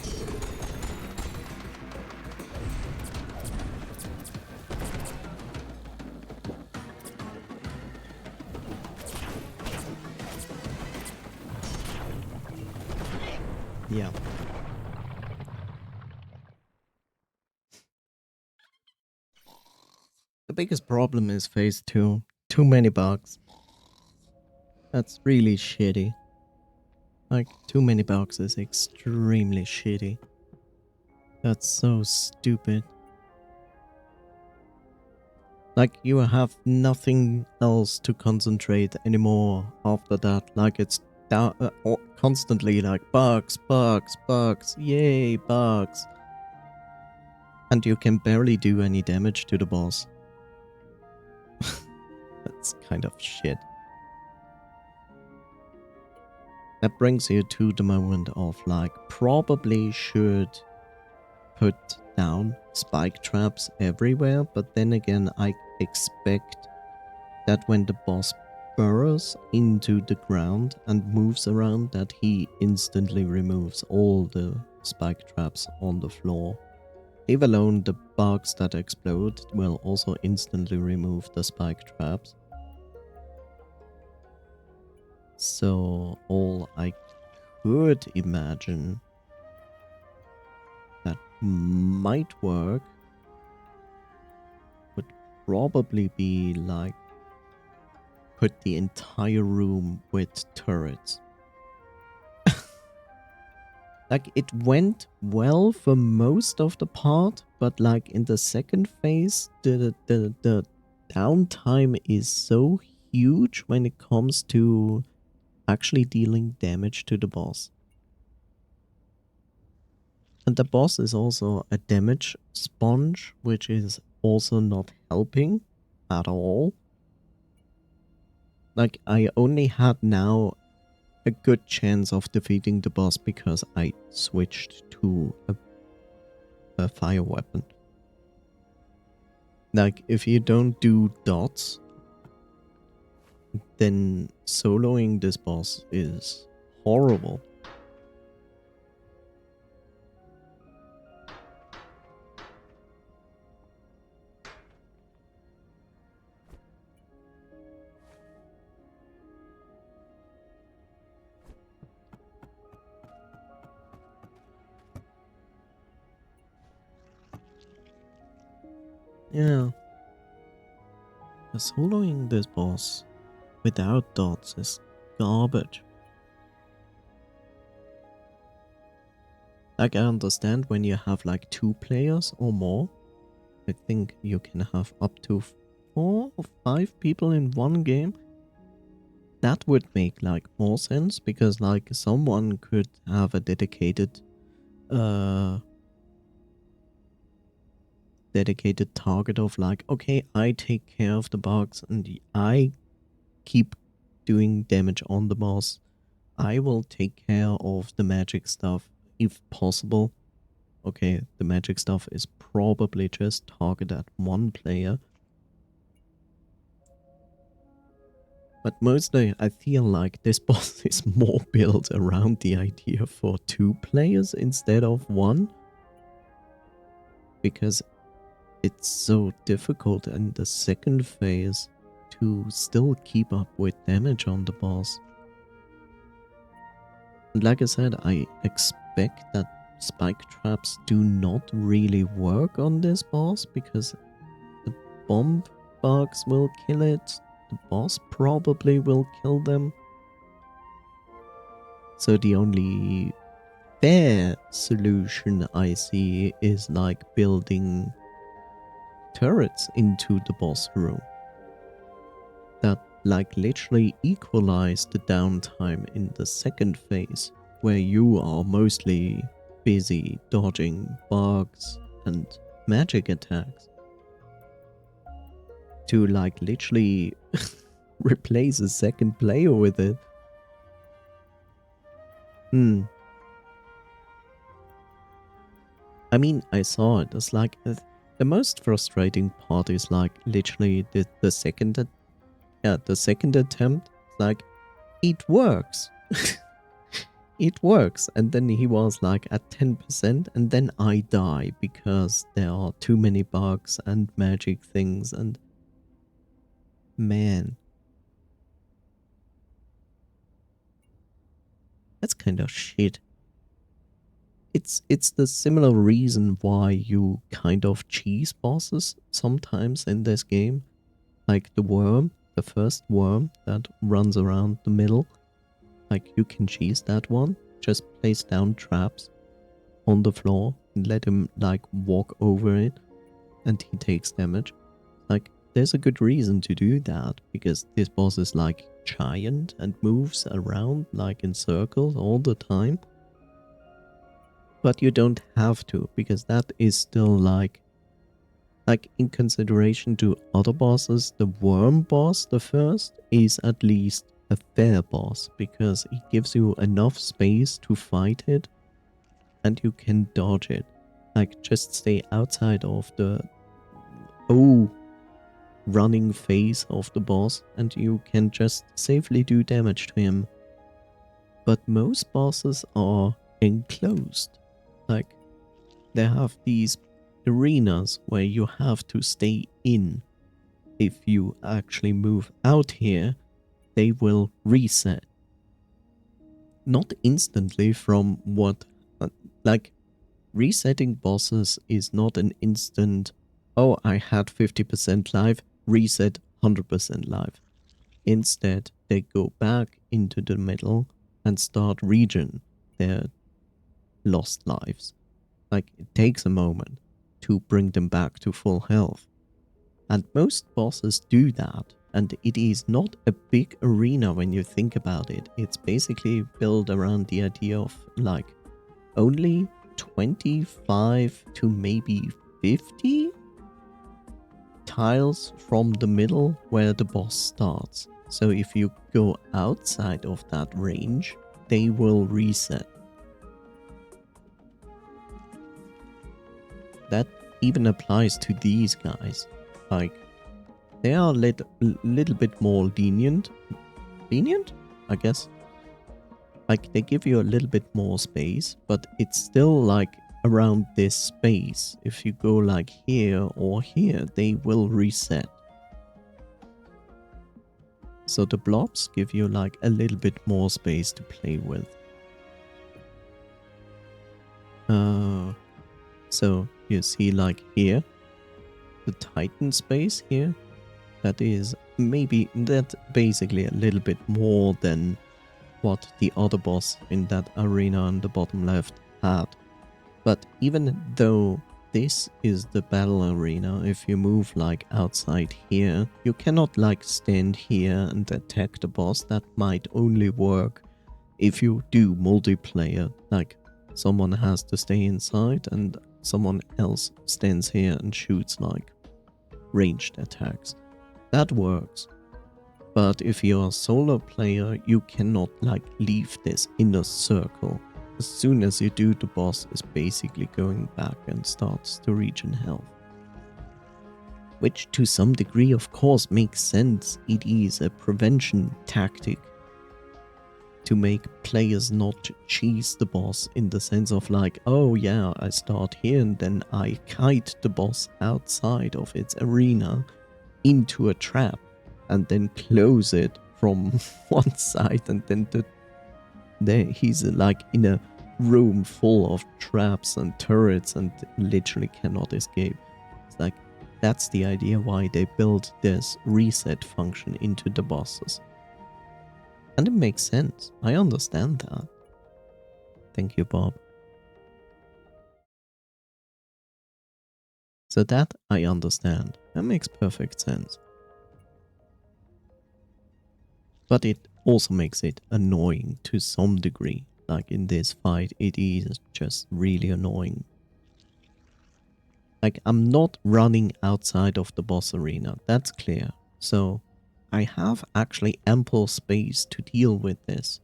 Yeah. The biggest problem is phase 2. Too many bugs. That's really shitty. Like, too many bugs is extremely shitty. That's so stupid. Like, you have nothing else to concentrate anymore after that. Like, it's down, constantly like, bugs, bugs, bugs, yay, bugs. And you can barely do any damage to the boss. That's kind of shit. That brings you to the moment of like, probably should put down spike traps everywhere, but then again, I expect that when the boss burrows into the ground and moves around, that he instantly removes all the spike traps on the floor. Leave alone the bugs that explode will also instantly remove the spike traps. So all I could imagine that might work would probably be like put the entire room with turrets. Like, it went well for most of the part, but like in the second phase, the downtime is so huge when it comes to actually dealing damage to the boss. And the boss is also a damage sponge, which is also not helping at all. Like, I only had now a good chance of defeating the boss because I switched to a fire weapon. Like, if you don't do dots, then soloing this boss is horrible. Yeah. Soloing this boss without dots is garbage. Like, I understand when you have like 2 players or more. I think you can have up to 4 or 5 people in one game. That would make like more sense because like someone could have a dedicated target of like, okay, I take care of the bugs and I keep doing damage on the boss. I will take care of the magic stuff if possible. Okay, the magic stuff is probably just targeted at one player. But mostly I feel like this boss is more built around the idea for 2 players instead of 1. Because it's so difficult in the second phase to still keep up with damage on the boss. And like I said, I expect that spike traps do not really work on this boss because the bomb bugs will kill it, the boss probably will kill them. So the only fair solution I see is like building turrets into the boss room that like literally equalize the downtime in the second phase, where you are mostly busy dodging bugs and magic attacks, to like literally replace a second player with it. I mean, I saw it. It's like the most frustrating part is like literally the second the second attempt. Like, it works. It works. And then he was like at 10%, and then I die because there are too many bugs and magic things, and man, that's kind of shit. It's the similar reason why you kind of cheese bosses sometimes in this game. Like the worm, the first worm that runs around the middle. Like, you can cheese that one. Just place down traps on the floor and let him like walk over it and he takes damage. Like, there's a good reason to do that because this boss is like giant and moves around like in circles all the time. But you don't have to, because that is still like in consideration to other bosses, the worm boss, the first, is at least a fair boss because it gives you enough space to fight it and you can dodge it. Like, just stay outside of the running phase of the boss and you can just safely do damage to him. But most bosses are enclosed. Like, they have these arenas where you have to stay in. If you actually move out here, they will reset. Not instantly from what... like, resetting bosses is not an instant, oh, I had 50% life, reset 100% life. Instead, they go back into the middle and start regen their lost lives. Like, it takes a moment to bring them back to full health. And most bosses do that, and it is not a big arena when you think about it. It's basically built around the idea of like only 25 to maybe 50 tiles from the middle where the boss starts. So if you go outside of that range, they will reset. That even applies to these guys. Like, they are a little bit more lenient. Lenient? I guess. Like, they give you a little bit more space, but it's still like around this space. If you go like here or here, they will reset. So the blobs give you like a little bit more space to play with. So you see like here, the Titan space here. That is basically a little bit more than what the other boss in that arena on the bottom left had. But even though this is the battle arena, if you move like outside here, you cannot like stand here and attack the boss. That might only work if you do multiplayer, like someone has to stay inside and someone else stands here and shoots like ranged attacks. That works. But if you're a solo player, you cannot like leave this inner circle. As soon as you do, the boss is basically going back and starts to regen health. Which to some degree of course makes sense. It is a prevention tactic to make players not cheese the boss in the sense of like, oh yeah, I start here and then I kite the boss outside of its arena into a trap and then close it from one side, and then he's like in a room full of traps and turrets and literally cannot escape. It's like, that's the idea why they built this reset function into the bosses. And it makes sense. I understand that. Thank you, Bob. So that I understand. That makes perfect sense. But it also makes it annoying to some degree. Like in this fight, it is just really annoying. Like, I'm not running outside of the boss arena, that's clear. So I have actually ample space to deal with this.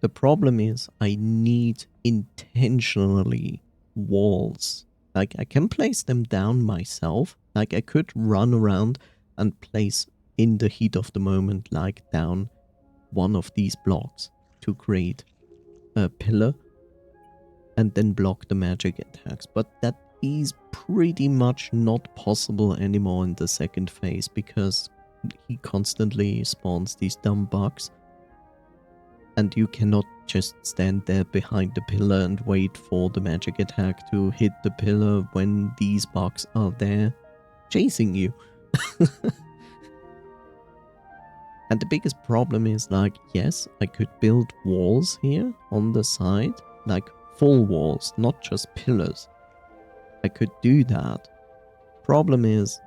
The problem is I need intentionally walls. Like, I can place them down myself. Like, I could run around and place in the heat of the moment, like down one of these blocks to create a pillar and then block the magic attacks. But that is pretty much not possible anymore in the second phase because he constantly spawns these dumb bugs. And you cannot just stand there behind the pillar and wait for the magic attack to hit the pillar when these bugs are there chasing you. And the biggest problem is like, yes, I could build walls here on the side, like full walls, not just pillars. I could do that. Problem is,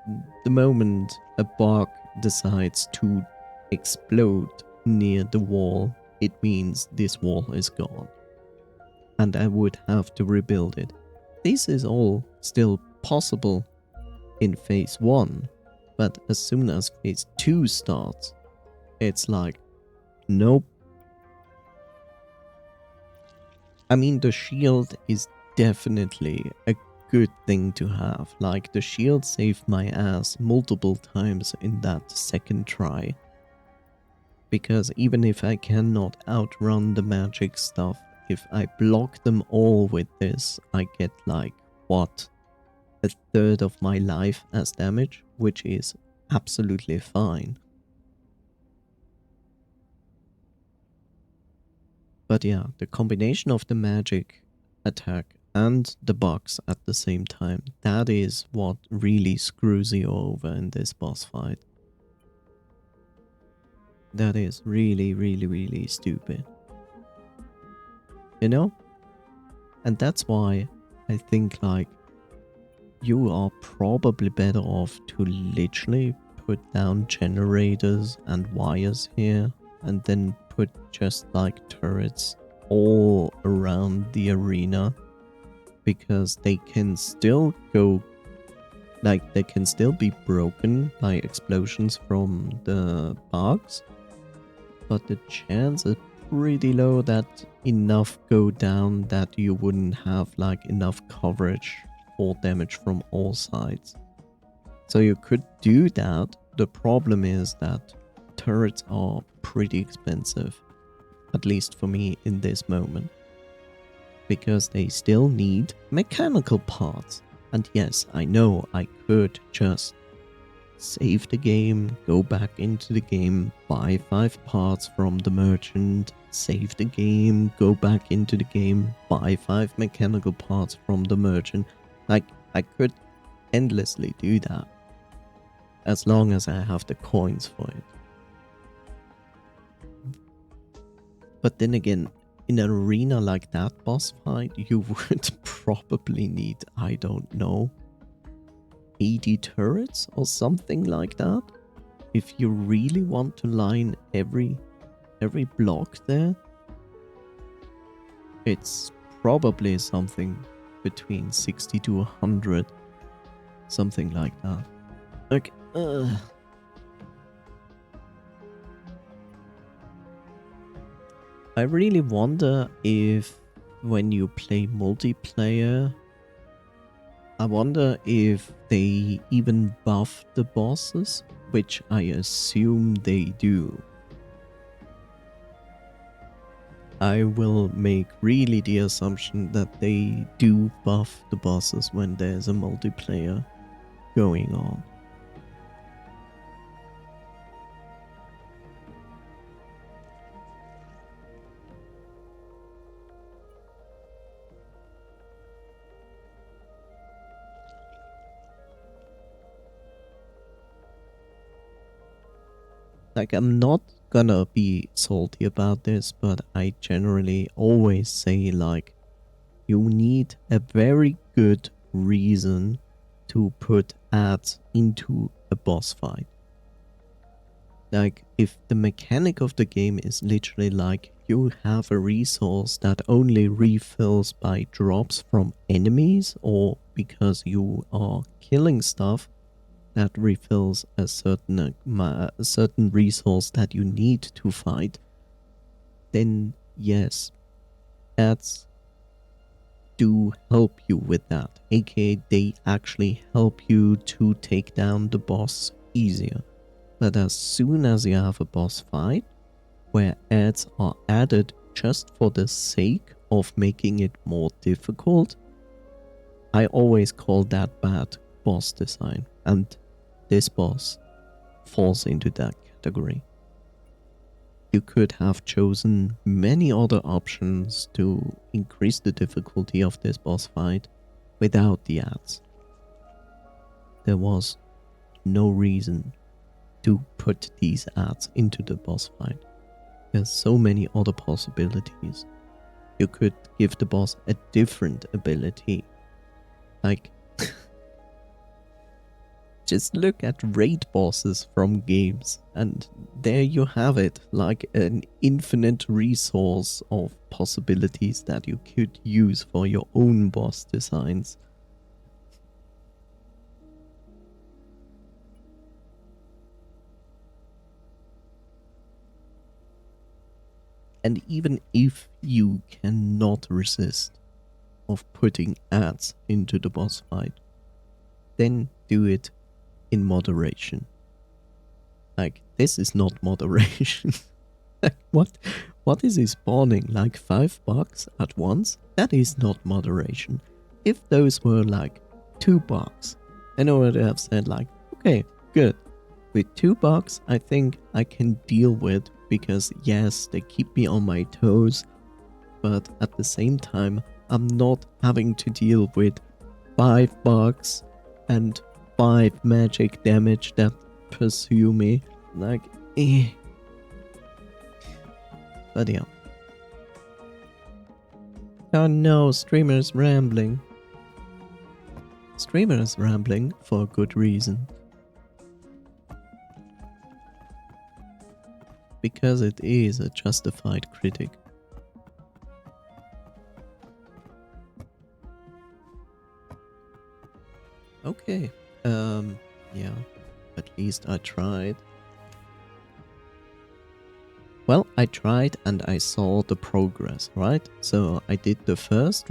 the moment a bug decides to explode near the wall, it means this wall is gone. And I would have to rebuild it. This is all still possible in phase 1, but as soon as phase 2 starts, it's like, nope. I mean, the shield is definitely a good thing to have. Like, the shield saved my ass multiple times in that second try. Because even if I cannot outrun the magic stuff, if I block them all with this, I get like, what? A third of my life as damage, which is absolutely fine. But yeah, the combination of the magic attack and the bugs at the same time, that is what really screws you over in this boss fight. That is really, really, really stupid. You know? And that's why I think like you are probably better off to literally put down generators and wires here and then put just like turrets all around the arena, because they can still go, like they can still be broken by explosions from the bugs, but the chance is pretty low that enough go down that you wouldn't have like enough coverage for damage from all sides. So you could do that. The problem is that turrets are pretty expensive, at least for me in this moment, because they still need mechanical parts. And yes, I know I could just save the game, go back into the game, buy 5 parts from the merchant, save the game, go back into the game, buy 5 mechanical parts from the merchant. Like, I could endlessly do that. As long as I have the coins for it. But then again, in an arena like that boss fight, you would probably need, I don't know, 80 turrets or something like that. If you really want to line every block there, it's probably something between 60 to 100, something like that. Okay. I really wonder if when you play multiplayer, I wonder if they even buff the bosses, which I assume they do. I will make really the assumption that they do buff the bosses when there's a multiplayer going on. Like, I'm not gonna be salty about this, but I generally always say, like, you need a very good reason to put ads into a boss fight. Like, if the mechanic of the game is literally like you have a resource that only refills by drops from enemies, or because you are killing stuff that refills a certain resource that you need to fight, then yes, ads do help you with that, aka they actually help you to take down the boss easier. But as soon as you have a boss fight where ads are added just for the sake of making it more difficult, I always call that bad boss design, and this boss falls into that category. You could have chosen many other options to increase the difficulty of this boss fight without the ads. There was no reason to put these ads into the boss fight. There's so many other possibilities. You could give the boss a different ability. Like, just look at raid bosses from games, and there you have it, like an infinite resource of possibilities that you could use for your own boss designs. And even if you cannot resist of putting ads into the boss fight, then do it in moderation. Like, this is not moderation. Like, what is he spawning? Like $5 at once? That is not moderation. If those were like $2, then I would have said like, okay, good. With $2, I think I can deal with, because yes, they keep me on my toes, but at the same time, I'm not having to deal with $5 and 5 magic damage that pursue me. Like, eh. But yeah. Oh no, streamer's rambling. Streamer's rambling for a good reason. Because it is a justified critic. Okay, yeah, at least I tried. Well, I tried and I saw the progress, right? So I did the first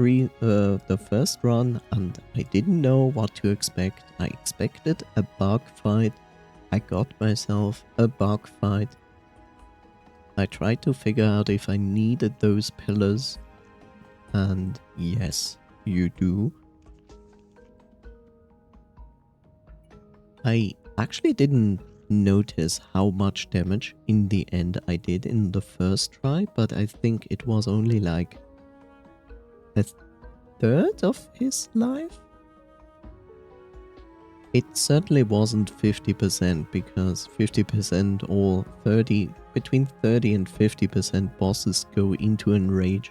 run and I didn't know what to expect. I expected a bug fight. I got myself a bug fight. I tried to figure out if I needed those pillars, and yes, you do. I actually didn't notice how much damage in the end I did in the first try, but I think it was only like a third of his life. It certainly wasn't 50% because 50% or 30, between 30 and 50% bosses go into enrage.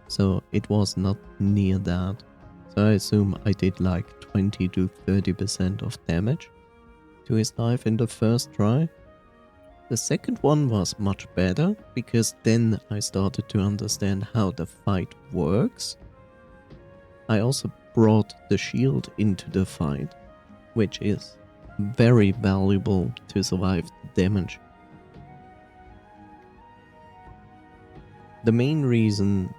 So it was not near that. So I assume I did like 20 to 30% of damage to his knife in the first try. The second one was much better because then I started to understand how the fight works. I also brought the shield into the fight, which is very valuable to survive the damage. The main reason,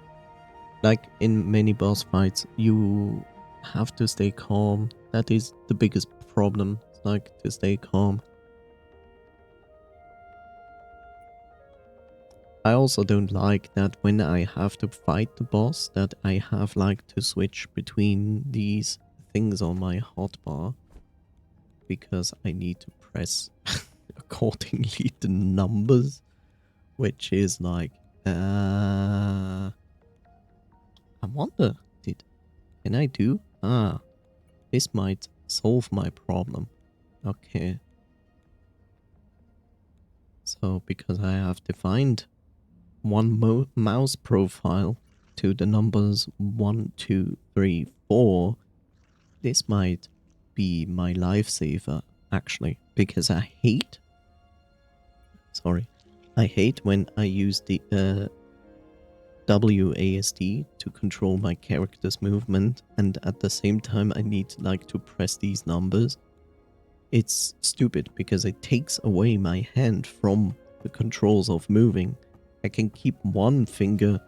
like in many boss fights, you have to stay calm. That is the biggest problem, like to stay calm. I also don't like that when I have to fight the boss, that I have like to switch between these things on my hotbar, because I need to press accordingly the numbers, which is like, I wonder, can I do? This might solve my problem. Okay. So, because I have defined one mouse profile to the numbers 1, 2, 3, 4, this might be my lifesaver, actually, because I hate when I use the WASD to control my character's movement, and at the same time I need like to press these numbers. It's stupid because it takes away my hand from the controls of moving. I can keep one finger,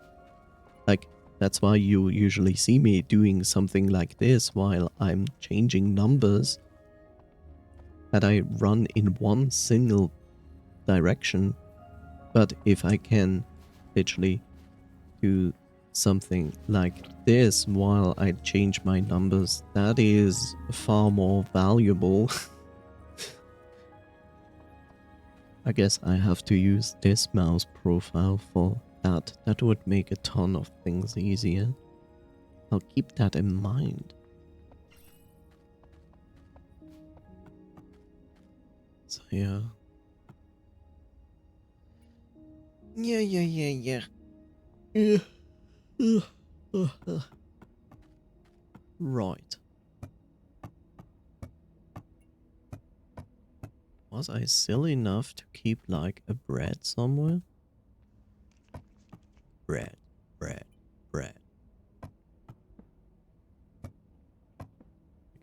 like that's why you usually see me doing something like this while I'm changing numbers, that I run in one single direction. But if I can literally do something like this while I change my numbers, that is far more valuable. I guess I have to use this mouse profile for that. That would make a ton of things easier. I'll keep that in mind. So yeah. Yeah. Right. Was I silly enough to keep like a bread somewhere? Bread. I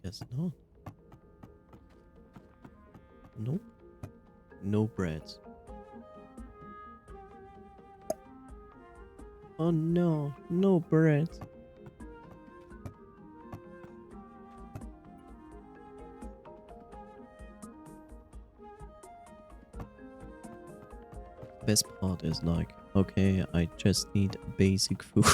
guess not. Nope. No breads. Oh no, no bread. Best part is like, okay, I just need basic food.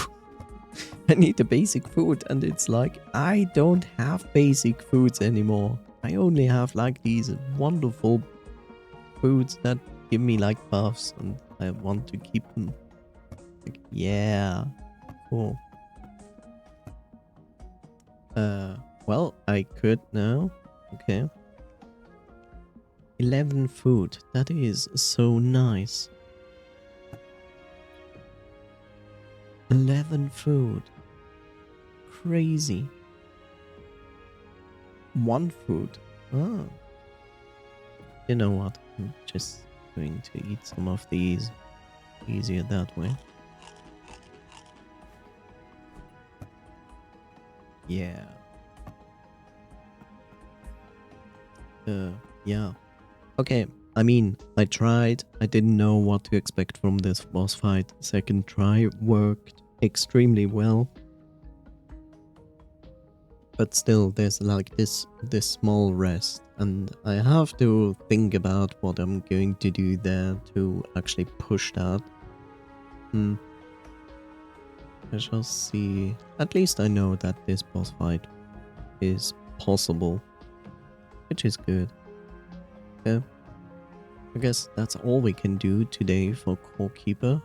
I need the basic food, and it's like, I don't have basic foods anymore. I only have like these wonderful foods that give me like buffs, and I want to keep them. Like, yeah, cool. Well, I could now. Okay. 11 food. That is so nice. 11 food. Crazy. 1 food. Oh. You know what? I'm just going to eat some of these. Easier that way. Yeah. Yeah. Okay, I mean, I tried. I didn't know what to expect from this boss fight. Second try worked extremely well. But still, there's like this small rest. And I have to think about what I'm going to do there to actually push that. I shall see. At least I know that this boss fight is possible, which is good. Yeah. I guess that's all we can do today for Core Keeper.